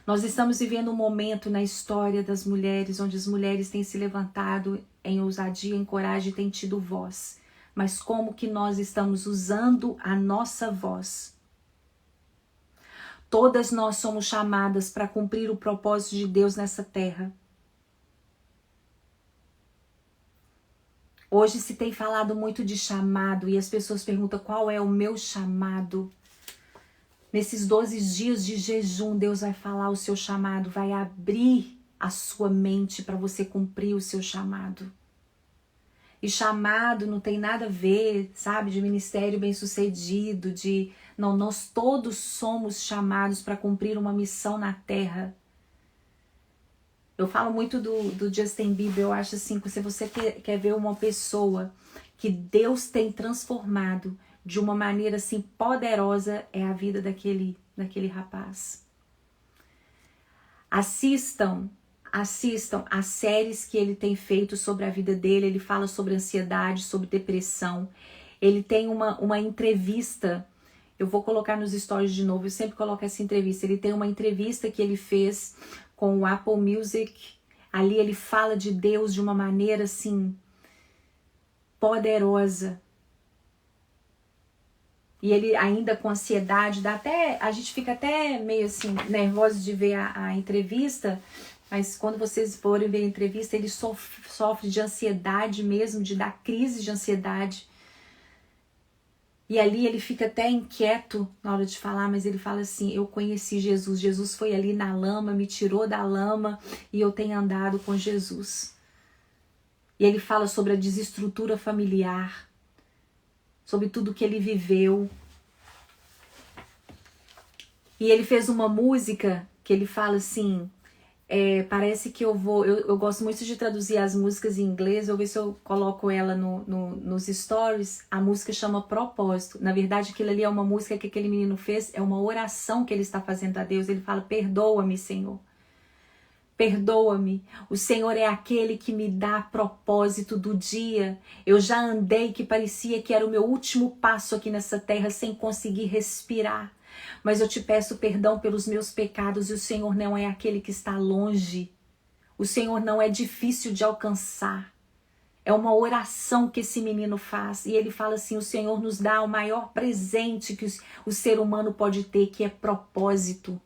Nós estamos vivendo um momento na história das mulheres, onde as mulheres têm se levantado em ousadia, em coragem, têm tido voz. Mas como que nós estamos usando a nossa voz? Todas nós somos chamadas para cumprir o propósito de Deus nessa terra. Hoje se tem falado muito de chamado e as pessoas perguntam qual é o meu chamado. Nesses 12 dias de jejum, Deus vai falar o seu chamado, vai abrir a sua mente para você cumprir o seu chamado. E chamado não tem nada a ver, sabe, de ministério bem-sucedido, Não, nós todos somos chamados para cumprir uma missão na terra. Eu falo muito do Justin Bieber, eu acho assim, que se você quer ver uma pessoa que Deus tem transformado de uma maneira assim poderosa, é a vida daquele rapaz. Assistam as séries que ele tem feito sobre a vida dele. Ele fala sobre ansiedade, sobre depressão. Ele tem uma entrevista, eu vou colocar nos stories de novo, eu sempre coloco essa entrevista. Ele tem uma entrevista que ele fez com o Apple Music. Ali ele fala de Deus de uma maneira assim poderosa. E ele ainda com ansiedade, a gente fica até meio assim nervoso de ver a entrevista, mas quando vocês forem ver a entrevista, ele sofre de ansiedade mesmo, de dar crise de ansiedade. E ali ele fica até inquieto na hora de falar, mas ele fala assim, eu conheci Jesus, Jesus foi ali na lama, me tirou da lama e eu tenho andado com Jesus. E ele fala sobre a desestrutura familiar, sobre tudo que ele viveu. E ele fez uma música que ele fala assim, parece que eu gosto muito de traduzir as músicas em inglês, eu vou ver se eu coloco ela nos stories. A música chama Propósito. Na verdade, aquilo ali é uma música que aquele menino fez, é uma oração que ele está fazendo a Deus. Ele fala, perdoa-me, Senhor. Perdoa-me, o Senhor é aquele que me dá propósito do dia. Eu já andei que parecia que era o meu último passo aqui nessa terra sem conseguir respirar. Mas eu te peço perdão pelos meus pecados e o Senhor não é aquele que está longe. O Senhor não é difícil de alcançar. É uma oração que esse menino faz. E ele fala assim, o Senhor nos dá o maior presente que o ser humano pode ter, que é propósito.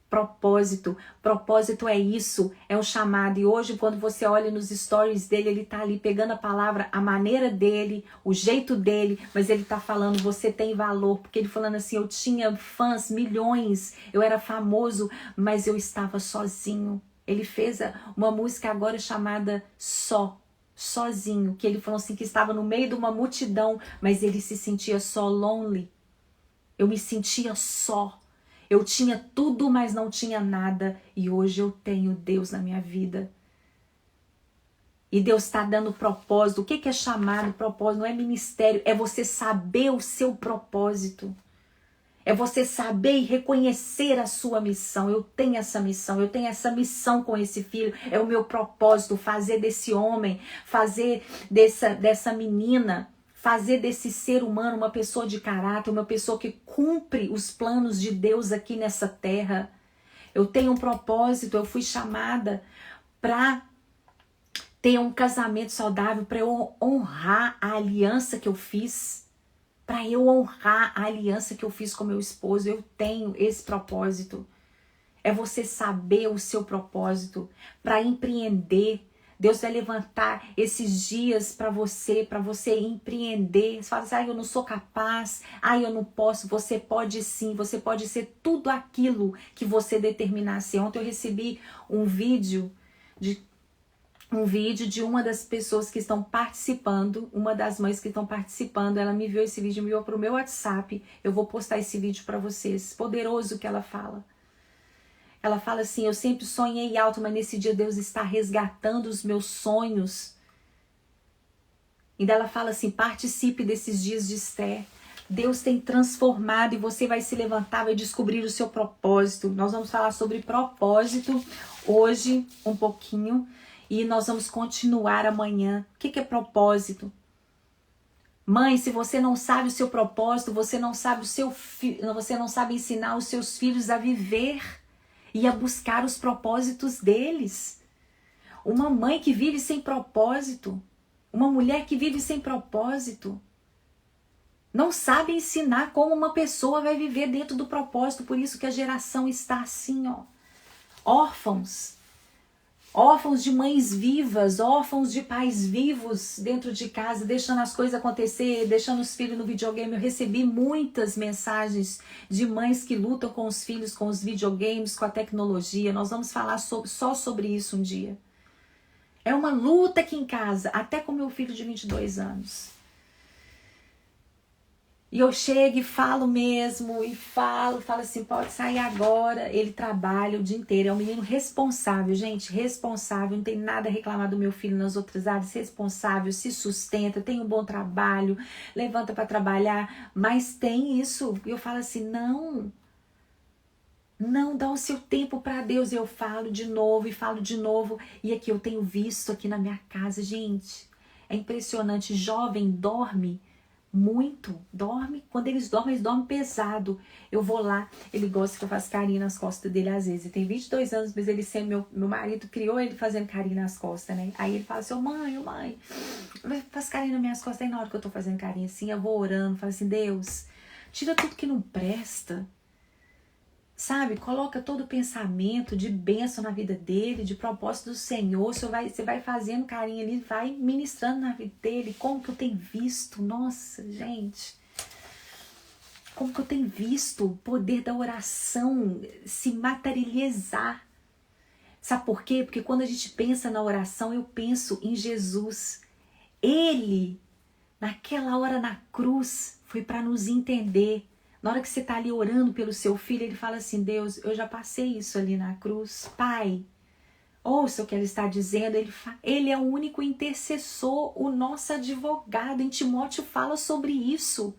Propósito. Propósito é isso, é um chamado. E hoje, quando você olha nos stories dele, ele tá ali pegando a palavra, a maneira dele, o jeito dele, mas ele tá falando, você tem valor, porque ele falando assim, eu tinha fãs, milhões, eu era famoso, mas eu estava sozinho. Ele fez uma música agora chamada Sozinho, que ele falou assim, que estava no meio de uma multidão, mas ele se sentia só, lonely. Eu me sentia só. Eu tinha tudo, mas não tinha nada. E hoje eu tenho Deus na minha vida. E Deus está dando propósito. O que é chamado? Propósito não é ministério. É você saber o seu propósito. É você saber e reconhecer a sua missão. Eu tenho essa missão. Eu tenho essa missão com esse filho. É o meu propósito. Fazer desse homem. Fazer dessa menina. Fazer desse ser humano uma pessoa de caráter, uma pessoa que cumpre os planos de Deus aqui nessa terra. Eu tenho um propósito, eu fui chamada para ter um casamento saudável, para eu honrar a aliança que eu fiz. Para eu honrar a aliança que eu fiz com meu esposo, eu tenho esse propósito. É você saber o seu propósito, para empreender. Deus vai levantar esses dias para você empreender. Você fala assim, eu não sou capaz, eu não posso. Você pode sim, você pode ser tudo aquilo que você determinar ser. Ontem eu recebi um vídeo de uma das pessoas que estão participando, uma das mães que estão participando. Ela me enviou esse vídeo, me enviou para o meu WhatsApp. Eu vou postar esse vídeo para vocês. Poderoso que ela fala. Ela fala assim, eu sempre sonhei alto, mas nesse dia Deus está resgatando os meus sonhos. E daí ela fala assim, participe desses dias de Esther. Deus tem transformado e você vai se levantar, vai descobrir o seu propósito. Nós vamos falar sobre propósito hoje, um pouquinho. E nós vamos continuar amanhã. O que é propósito? Mãe, se você não sabe o seu propósito, você não sabe você não sabe ensinar os seus filhos a viver e a buscar os propósitos deles. Uma mãe que vive sem propósito, uma mulher que vive sem propósito, não sabe ensinar como uma pessoa vai viver dentro do propósito. Por isso que a geração está assim, ó, órfãos de mães vivas, órfãos de pais vivos dentro de casa, deixando as coisas acontecer, deixando os filhos no videogame. Eu recebi muitas mensagens de mães que lutam com os filhos, com os videogames, com a tecnologia. Nós vamos falar só sobre isso um dia. É uma luta aqui em casa, até com meu filho de 22 anos. E eu chego e falo mesmo, e falo assim, pode sair agora. Ele trabalha o dia inteiro, é um menino responsável, gente, responsável. Não tem nada a reclamar do meu filho nas outras áreas, responsável, se sustenta, tem um bom trabalho, levanta para trabalhar, mas tem isso. E eu falo assim, não, dá o seu tempo para Deus. Eu falo de novo e falo de novo. E aqui eu tenho visto aqui na minha casa, gente, é impressionante, jovem dorme muito, quando eles dormem pesado. Eu vou lá, ele gosta que eu faça carinho nas costas dele às vezes. Ele tem 22 anos, mas ele sempre, meu marido criou ele fazendo carinho nas costas, né? Aí ele fala assim, mãe, faz carinho nas minhas costas. Aí na hora que eu tô fazendo carinho assim, eu vou orando, falo assim, Deus, tira tudo que não presta. Sabe, coloca todo o pensamento de bênção na vida dele, de propósito do Senhor. Você vai fazendo carinho ali, vai ministrando na vida dele. Como que eu tenho visto, nossa, gente, como que eu tenho visto o poder da oração se materializar. Sabe por quê? Porque quando a gente pensa na oração, eu penso em Jesus. Ele, naquela hora na cruz, foi para nos entender. Na hora que você está ali orando pelo seu filho, ele fala assim, Deus, eu já passei isso ali na cruz. Pai, ouça o que ele está dizendo. Ele é o único intercessor, o nosso advogado. Em Timóteo fala sobre isso.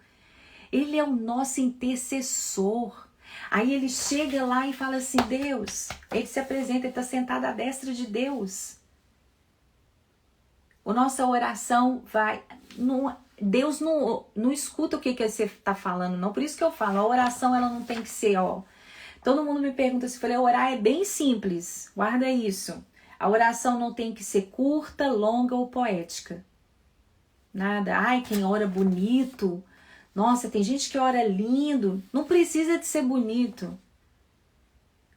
Ele é o nosso intercessor. Aí ele chega lá e fala assim, Deus, ele se apresenta, ele está sentado à destra de Deus. A nossa oração vai... Deus não escuta o que você está falando, não. Por isso que eu falo, a oração ela não tem que ser, ó. Todo mundo me pergunta se eu falei, orar é bem simples. Guarda isso. A oração não tem que ser curta, longa ou poética. Nada. Ai, quem ora bonito. Nossa, tem gente que ora lindo. Não precisa de ser bonito.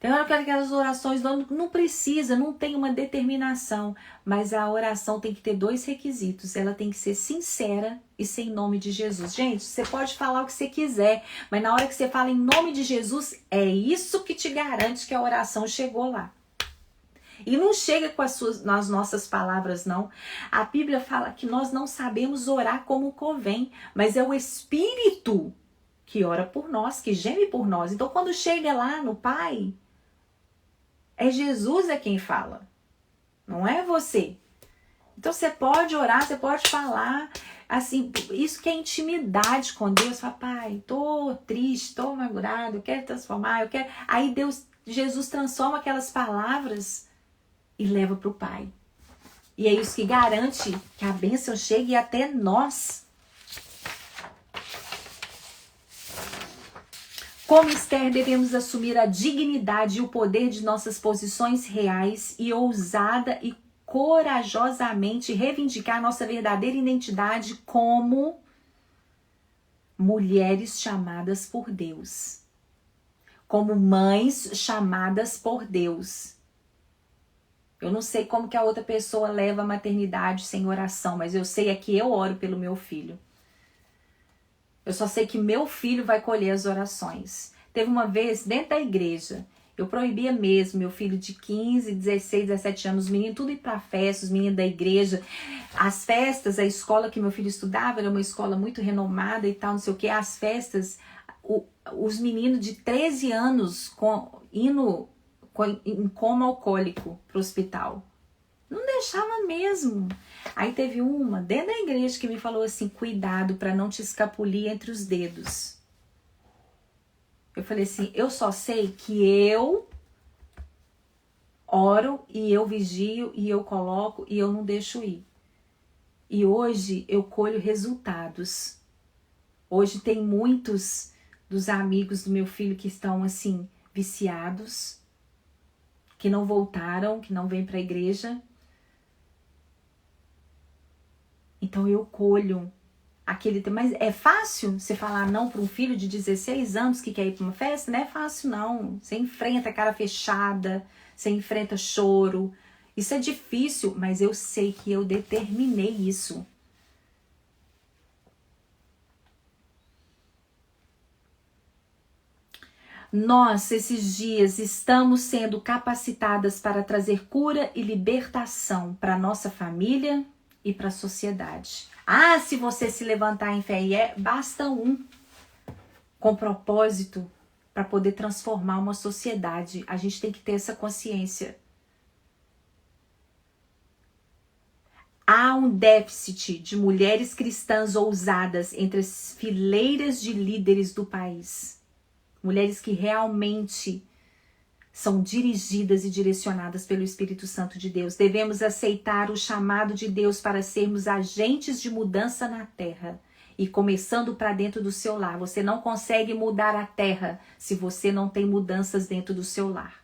Tem hora que aquelas orações não precisa, não tem uma determinação, mas a oração tem que ter 2 requisitos. Ela tem que ser sincera e sem nome de Jesus. Gente, você pode falar o que você quiser, mas na hora que você fala em nome de Jesus, é isso que te garante que a oração chegou lá. E não chega com nas nossas palavras, não. A Bíblia fala que nós não sabemos orar como convém, mas é o Espírito que ora por nós, que geme por nós. Então, quando chega lá no Pai, é Jesus quem fala, não é você. Então você pode orar, você pode falar, assim, isso que é intimidade com Deus. Fala, Pai, tô triste, tô amargurado, eu quero transformar, eu quero... Aí Jesus transforma aquelas palavras e leva para o Pai. E é isso que garante que a bênção chegue até nós. Como Esther, devemos assumir a dignidade e o poder de nossas posições reais e ousada e corajosamente reivindicar nossa verdadeira identidade como mulheres chamadas por Deus. Como mães chamadas por Deus. Eu não sei como que a outra pessoa leva a maternidade sem oração, mas eu sei que eu oro pelo meu filho. Eu só sei que meu filho vai colher as orações. Teve uma vez, dentro da igreja, eu proibia mesmo, meu filho de 15, 16, 17 anos, os meninos tudo ir pra festa, os meninos da igreja. As festas, a escola que meu filho estudava era uma escola muito renomada e tal, não sei o que. As festas, os meninos de 13 anos indo em coma alcoólico pro hospital. Não deixava mesmo. Aí teve uma dentro da igreja que me falou assim, cuidado para não te escapulir entre os dedos. Eu falei assim, eu só sei que eu oro e eu vigio e eu coloco e eu não deixo ir. E hoje eu colho resultados. Hoje tem muitos dos amigos do meu filho que estão assim, viciados, que não voltaram, que não vêm para a igreja. Então eu colho aquele... Mas é fácil você falar não para um filho de 16 anos que quer ir para uma festa? Não é fácil não. Você enfrenta a cara fechada, você enfrenta choro. Isso é difícil, mas eu sei que eu determinei isso. Nós, esses dias, estamos sendo capacitadas para trazer cura e libertação para a nossa família e para a sociedade. Ah, se você se levantar em fé, basta um com propósito para poder transformar uma sociedade. A gente tem que ter essa consciência. Há um déficit de mulheres cristãs ousadas entre as fileiras de líderes do país. Mulheres que realmente são dirigidas e direcionadas pelo Espírito Santo de Deus. Devemos aceitar o chamado de Deus para sermos agentes de mudança na terra. E começando para dentro do seu lar. Você não consegue mudar a terra se você não tem mudanças dentro do seu lar.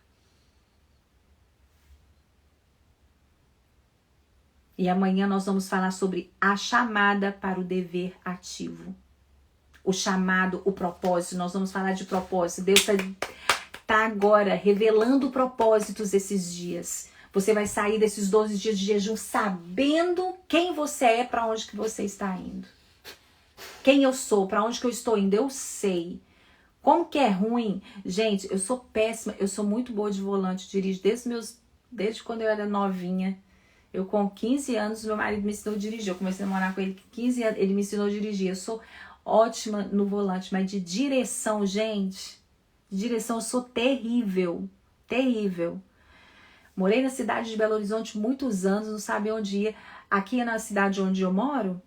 E amanhã nós vamos falar sobre a chamada para o dever ativo. O chamado, o propósito. Nós vamos falar de propósito. Deus está agora revelando propósitos esses dias. Você vai sair desses 12 dias de jejum sabendo quem você é, para onde que você está indo. Quem eu sou, para onde que eu estou indo, eu sei. Como que é ruim? Gente, eu sou péssima, eu sou muito boa de volante, dirijo desde quando eu era novinha. Eu com 15 anos, meu marido me ensinou a dirigir. Eu comecei a namorar com ele com 15 anos, ele me ensinou a dirigir. Eu sou ótima no volante, mas de direção, gente, de direção eu sou terrível, terrível. Morei na cidade de Belo Horizonte muitos anos, não sabia onde ia. Aqui na cidade onde eu moro,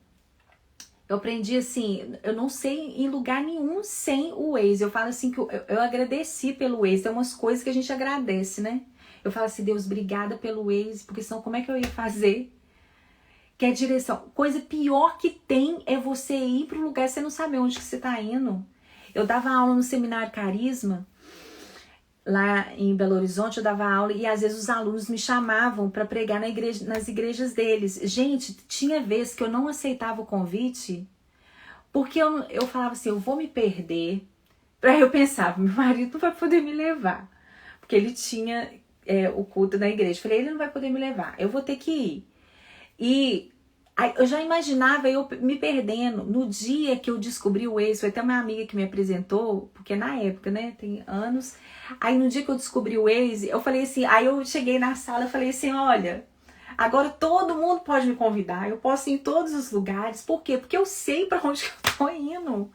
eu aprendi assim, eu não sei em lugar nenhum sem o Waze. Eu falo assim que eu agradeci pelo Waze, tem umas coisas que a gente agradece, né? Eu falo assim, Deus, obrigada pelo Waze, porque senão como é que eu ia fazer? Que é direção. Coisa pior que tem é você ir para um lugar e você não saber onde que você está indo. Eu dava aula no Seminário Carisma, lá em Belo Horizonte, eu dava aula e às vezes os alunos me chamavam para pregar nas igrejas deles. Gente, tinha vezes que eu não aceitava o convite, porque eu falava assim, eu vou me perder. Aí eu pensava, meu marido não vai poder me levar. porque ele tinha o culto na igreja. Falei, ele não vai poder me levar, eu vou ter que ir. E aí, eu já imaginava eu me perdendo. No dia que eu descobri o Waze, foi até uma amiga que me apresentou, porque na época, né, tem anos. Aí no dia que eu descobri o Waze, eu falei assim, aí eu cheguei na sala e falei assim, olha, agora todo mundo pode me convidar, eu posso ir em todos os lugares. Por quê? Porque eu sei pra onde eu tô indo.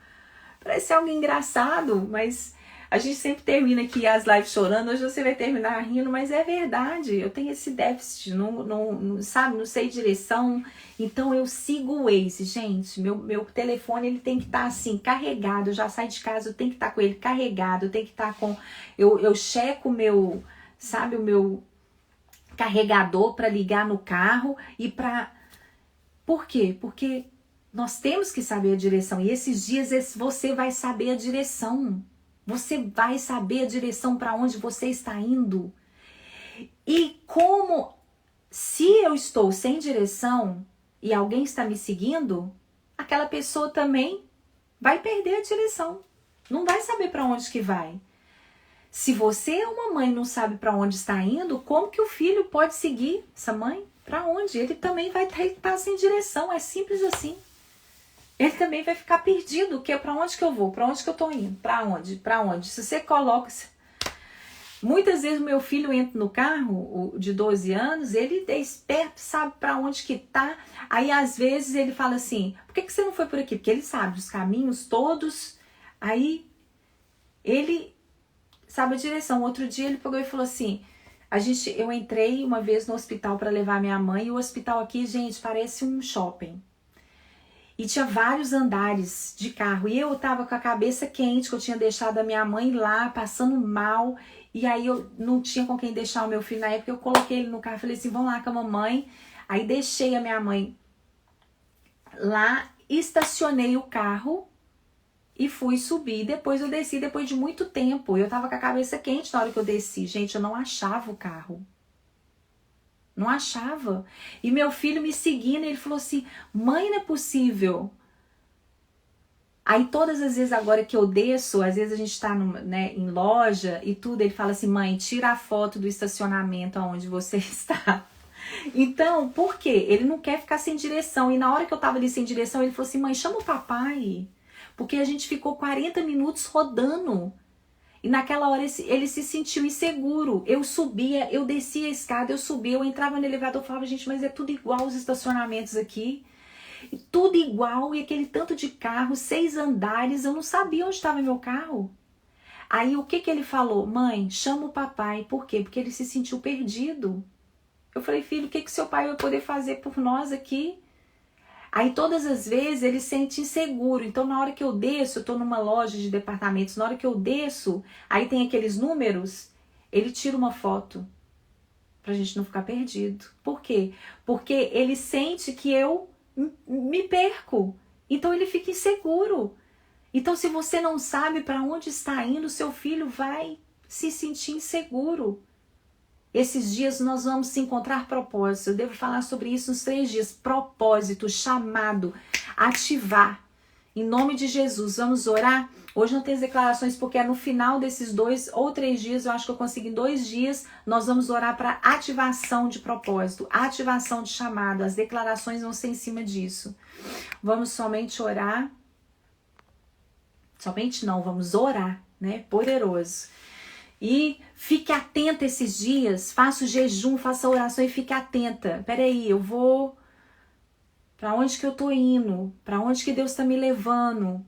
Parece algo engraçado, mas a gente sempre termina aqui as lives chorando. Hoje você vai terminar rindo, mas é verdade. Eu tenho esse déficit, sabe, não sei direção. Então eu sigo o Waze, gente. Meu telefone ele tem que estar assim, carregado. Eu já saio de casa, eu tenho que estar com ele carregado. Eu tenho que estar com... Eu checo o meu carregador para ligar no carro e para... Por quê? Porque nós temos que saber a direção. E esses dias você vai saber a direção. Você vai saber a direção para onde você está indo. E como, se eu estou sem direção e alguém está me seguindo, aquela pessoa também vai perder a direção. Não vai saber para onde que vai. Se você é uma mãe e não sabe para onde está indo, como que o filho pode seguir essa mãe? Para onde? Ele também vai estar sem direção. É simples assim. Ele também vai ficar perdido, que é para onde que eu vou, para onde que eu tô indo, para onde, para onde. Se você coloca... Muitas vezes o meu filho entra no carro, de 12 anos, ele é esperto, sabe para onde que tá. Aí às vezes ele fala assim, por que você não foi por aqui? Porque ele sabe os caminhos todos. Aí ele sabe a direção. Outro dia ele pegou e falou assim, eu entrei uma vez no hospital para levar minha mãe, e o hospital aqui, gente, parece um shopping. E tinha vários andares de carro. E eu tava com a cabeça quente, que eu tinha deixado a minha mãe lá, passando mal. E aí eu não tinha com quem deixar o meu filho na época. Eu coloquei ele no carro e falei assim, vamos lá com a mamãe. Aí deixei a minha mãe lá, estacionei o carro e fui subir. Depois eu desci, depois de muito tempo. Eu tava com a cabeça quente na hora que eu desci. Gente, eu não achava o carro. Não achava. E meu filho me seguindo, ele falou assim, mãe, não é possível. Aí todas as vezes agora que eu desço, às vezes a gente tá em loja e tudo, ele fala assim, mãe, tira a foto do estacionamento onde você está. Então, por quê? Ele não quer ficar sem direção. E na hora que eu tava ali sem direção, ele falou assim, mãe, chama o papai. Porque a gente ficou 40 minutos rodando. E naquela hora ele se sentiu inseguro. Eu subia, eu descia a escada, eu subia, eu entrava no elevador e falava, gente, mas é tudo igual os estacionamentos aqui. E tudo igual, e aquele tanto de carro, 6 andares, eu não sabia onde estava meu carro. Aí o que ele falou? Mãe, chama o papai. Por quê? Porque ele se sentiu perdido. Eu falei, filho, o que seu pai vai poder fazer por nós aqui? Aí todas as vezes ele se sente inseguro. Então na hora que eu desço, eu tô numa loja de departamentos, na hora que eu desço, aí tem aqueles números, ele tira uma foto pra gente não ficar perdido. Por quê? Porque ele sente que eu me perco. Então ele fica inseguro. Então se você não sabe para onde está indo, seu filho vai se sentir inseguro. Esses dias nós vamos se encontrar propósito. Eu devo falar sobre isso nos 3 dias. Propósito, chamado, ativar. Em nome de Jesus, vamos orar? Hoje não tem as declarações porque é no final desses 2 ou 3 dias, eu acho que eu consegui em 2 dias, nós vamos orar para ativação de propósito, ativação de chamado. As declarações vão ser em cima disso. Vamos somente orar. Somente não, vamos orar, né? Poderoso. E fique atenta esses dias, faça o jejum, faça a oração e fique atenta. Peraí, eu vou... Para onde que eu tô indo? Para onde que Deus está me levando?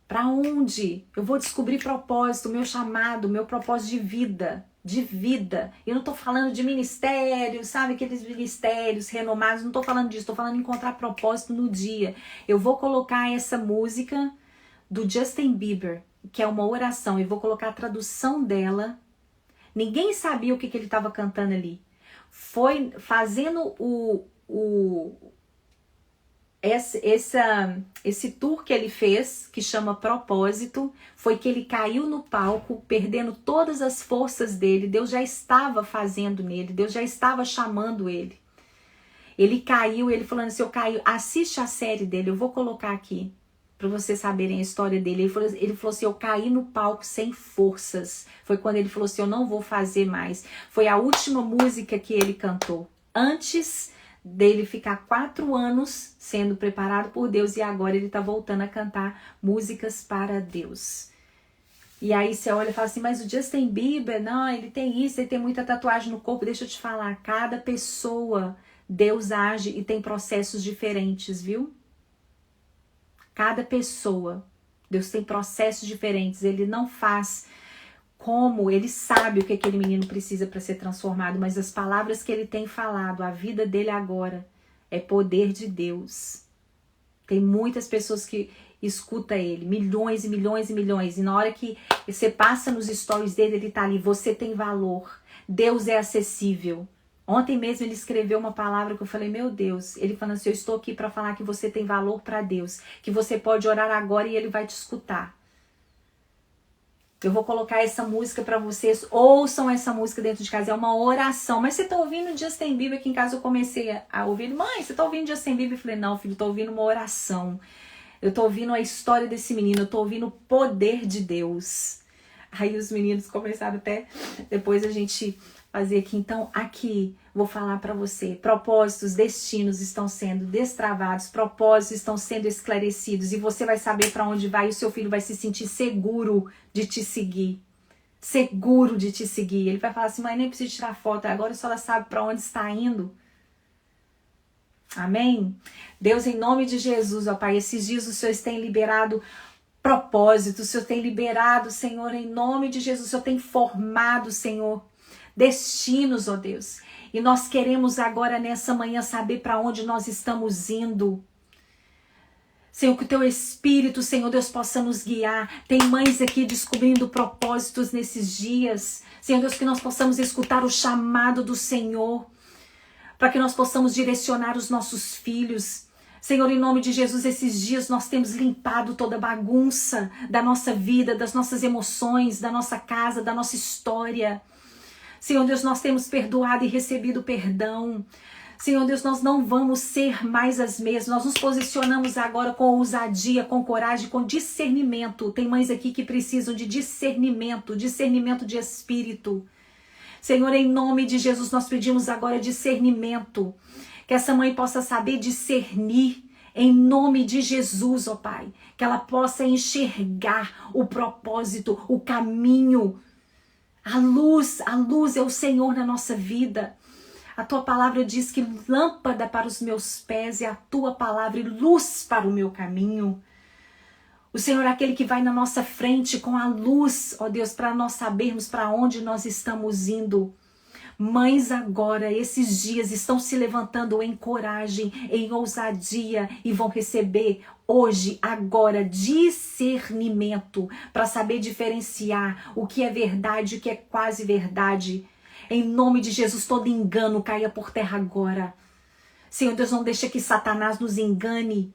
Para onde? Eu vou descobrir propósito, meu chamado, meu propósito de vida. De vida. Eu não tô falando de ministério, sabe? Aqueles ministérios renomados, não tô falando disso. Tô falando de encontrar propósito no dia. Eu vou colocar essa música do Justin Bieber, que é uma oração, e vou colocar a tradução dela. Ninguém sabia o que ele estava cantando ali. Foi fazendo esse tour que ele fez, que chama Propósito, foi que ele caiu no palco, perdendo todas as forças dele. Deus já estava fazendo nele, Deus já estava chamando ele. Ele caiu, ele falando assim, eu caio, assiste a série dele, eu vou colocar aqui. para vocês saberem a história dele. Ele falou assim, eu caí no palco sem forças. Foi quando ele falou assim, eu não vou fazer mais. Foi a última música que ele cantou. Antes dele ficar 4 anos sendo preparado por Deus, e agora ele tá voltando a cantar músicas para Deus. E aí você olha e fala assim, mas o Justin Bieber, não, ele tem isso, ele tem muita tatuagem no corpo. Deixa eu te falar, cada pessoa, Deus age e tem processos diferentes, viu? Cada pessoa, Deus tem processos diferentes. Ele não faz como, ele sabe o que aquele menino precisa para ser transformado, mas as palavras que ele tem falado, a vida dele agora, é poder de Deus. Tem muitas pessoas que escutam ele, milhões e milhões e milhões, e na hora que você passa nos stories dele, ele tá ali, você tem valor, Deus é acessível. Ontem mesmo ele escreveu uma palavra que eu falei, meu Deus, ele falando assim, eu estou aqui para falar que você tem valor para Deus, que você pode orar agora e ele vai te escutar. Eu vou colocar essa música para vocês, ouçam essa música dentro de casa, é uma oração. Mas você tá ouvindo Justin Bieber? Aqui em casa eu comecei a ouvir, mãe, você tá ouvindo Justin Bieber? Eu falei, não, filho, eu tô ouvindo uma oração. Eu tô ouvindo a história desse menino, eu tô ouvindo o poder de Deus. Aí os meninos começaram até, depois a gente fazer aqui. Então, aqui, vou falar para você, propósitos, destinos estão sendo destravados, propósitos estão sendo esclarecidos, e você vai saber para onde vai, e o seu filho vai se sentir seguro de te seguir. Seguro de te seguir. Ele vai falar assim, mãe, nem preciso tirar foto, agora só ela sabe para onde está indo. Amém? Deus, em nome de Jesus, ó Pai, esses dias os Senhor tem liberado propósitos, o Senhor tem liberado, Senhor, em nome de Jesus, o Senhor tem formado, Senhor, destinos, ó Deus. E nós queremos agora, nessa manhã, saber para onde nós estamos indo. Senhor, que o Teu Espírito, Senhor Deus, possa nos guiar. Tem mães aqui descobrindo propósitos nesses dias. Senhor Deus, que nós possamos escutar o chamado do Senhor, para que nós possamos direcionar os nossos filhos. Senhor, em nome de Jesus, esses dias nós temos limpado toda a bagunça da nossa vida, das nossas emoções, da nossa casa, da nossa história. Senhor Deus, nós temos perdoado e recebido perdão. Senhor Deus, nós não vamos ser mais as mesmas. Nós nos posicionamos agora com ousadia, com coragem, com discernimento. Tem mães aqui que precisam de discernimento, discernimento de espírito. Senhor, em nome de Jesus, nós pedimos agora discernimento. Que essa mãe possa saber discernir, em nome de Jesus, ó Pai. Que ela possa enxergar o propósito, o caminho. A luz é o Senhor na nossa vida. A Tua palavra diz que lâmpada para os meus pés é a Tua palavra e luz para o meu caminho. O Senhor é aquele que vai na nossa frente com a luz, ó Deus, para nós sabermos para onde nós estamos indo. Mães agora, esses dias, estão se levantando em coragem, em ousadia, e vão receber hoje, agora, discernimento para saber diferenciar o que é verdade e o que é quase verdade. Em nome de Jesus, todo engano caia por terra agora. Senhor Deus, não deixa que Satanás nos engane.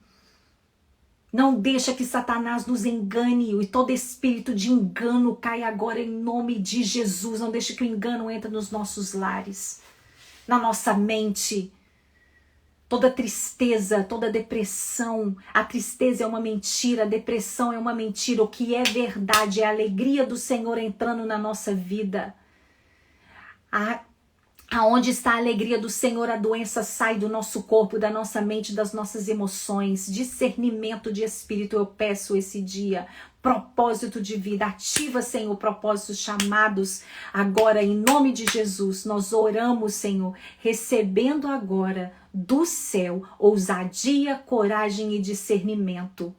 Não deixa que Satanás nos engane e todo espírito de engano caia agora em nome de Jesus. Não deixa que o engano entre nos nossos lares, na nossa mente. Toda tristeza, toda depressão. A tristeza é uma mentira, a depressão é uma mentira. O que é verdade é a alegria do Senhor entrando na nossa vida. Aonde está a alegria do Senhor, a doença sai do nosso corpo, da nossa mente, das nossas emoções. Discernimento de espírito eu peço esse dia. Propósito de vida. Ativa, Senhor, propósitos chamados agora em nome de Jesus. Nós oramos, Senhor, recebendo agora do céu ousadia, coragem e discernimento.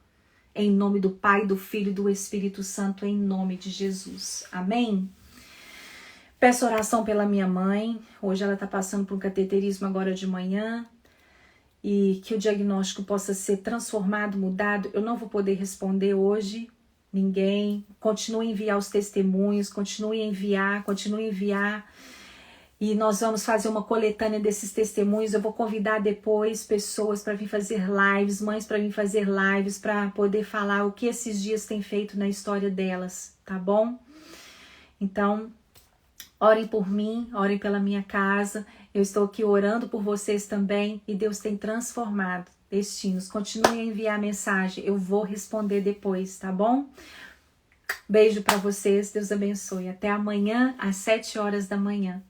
Em nome do Pai, do Filho e do Espírito Santo, em nome de Jesus. Amém? Peço oração pela minha mãe. Hoje ela está passando por um cateterismo agora de manhã. E que o diagnóstico possa ser transformado, mudado. Eu não vou poder responder hoje. Ninguém. Continue a enviar os testemunhos. Continue a enviar. E nós vamos fazer uma coletânea desses testemunhos. Eu vou convidar depois pessoas para vir fazer lives. Mães para vir fazer lives. Para poder falar o que esses dias têm feito na história delas. Tá bom? Então, orem por mim, orem pela minha casa. Eu estou aqui orando por vocês também e Deus tem transformado. destinos. Continue a enviar mensagem, eu vou responder depois, tá bom? Beijo para vocês, Deus abençoe. Até amanhã, às 7 horas da manhã.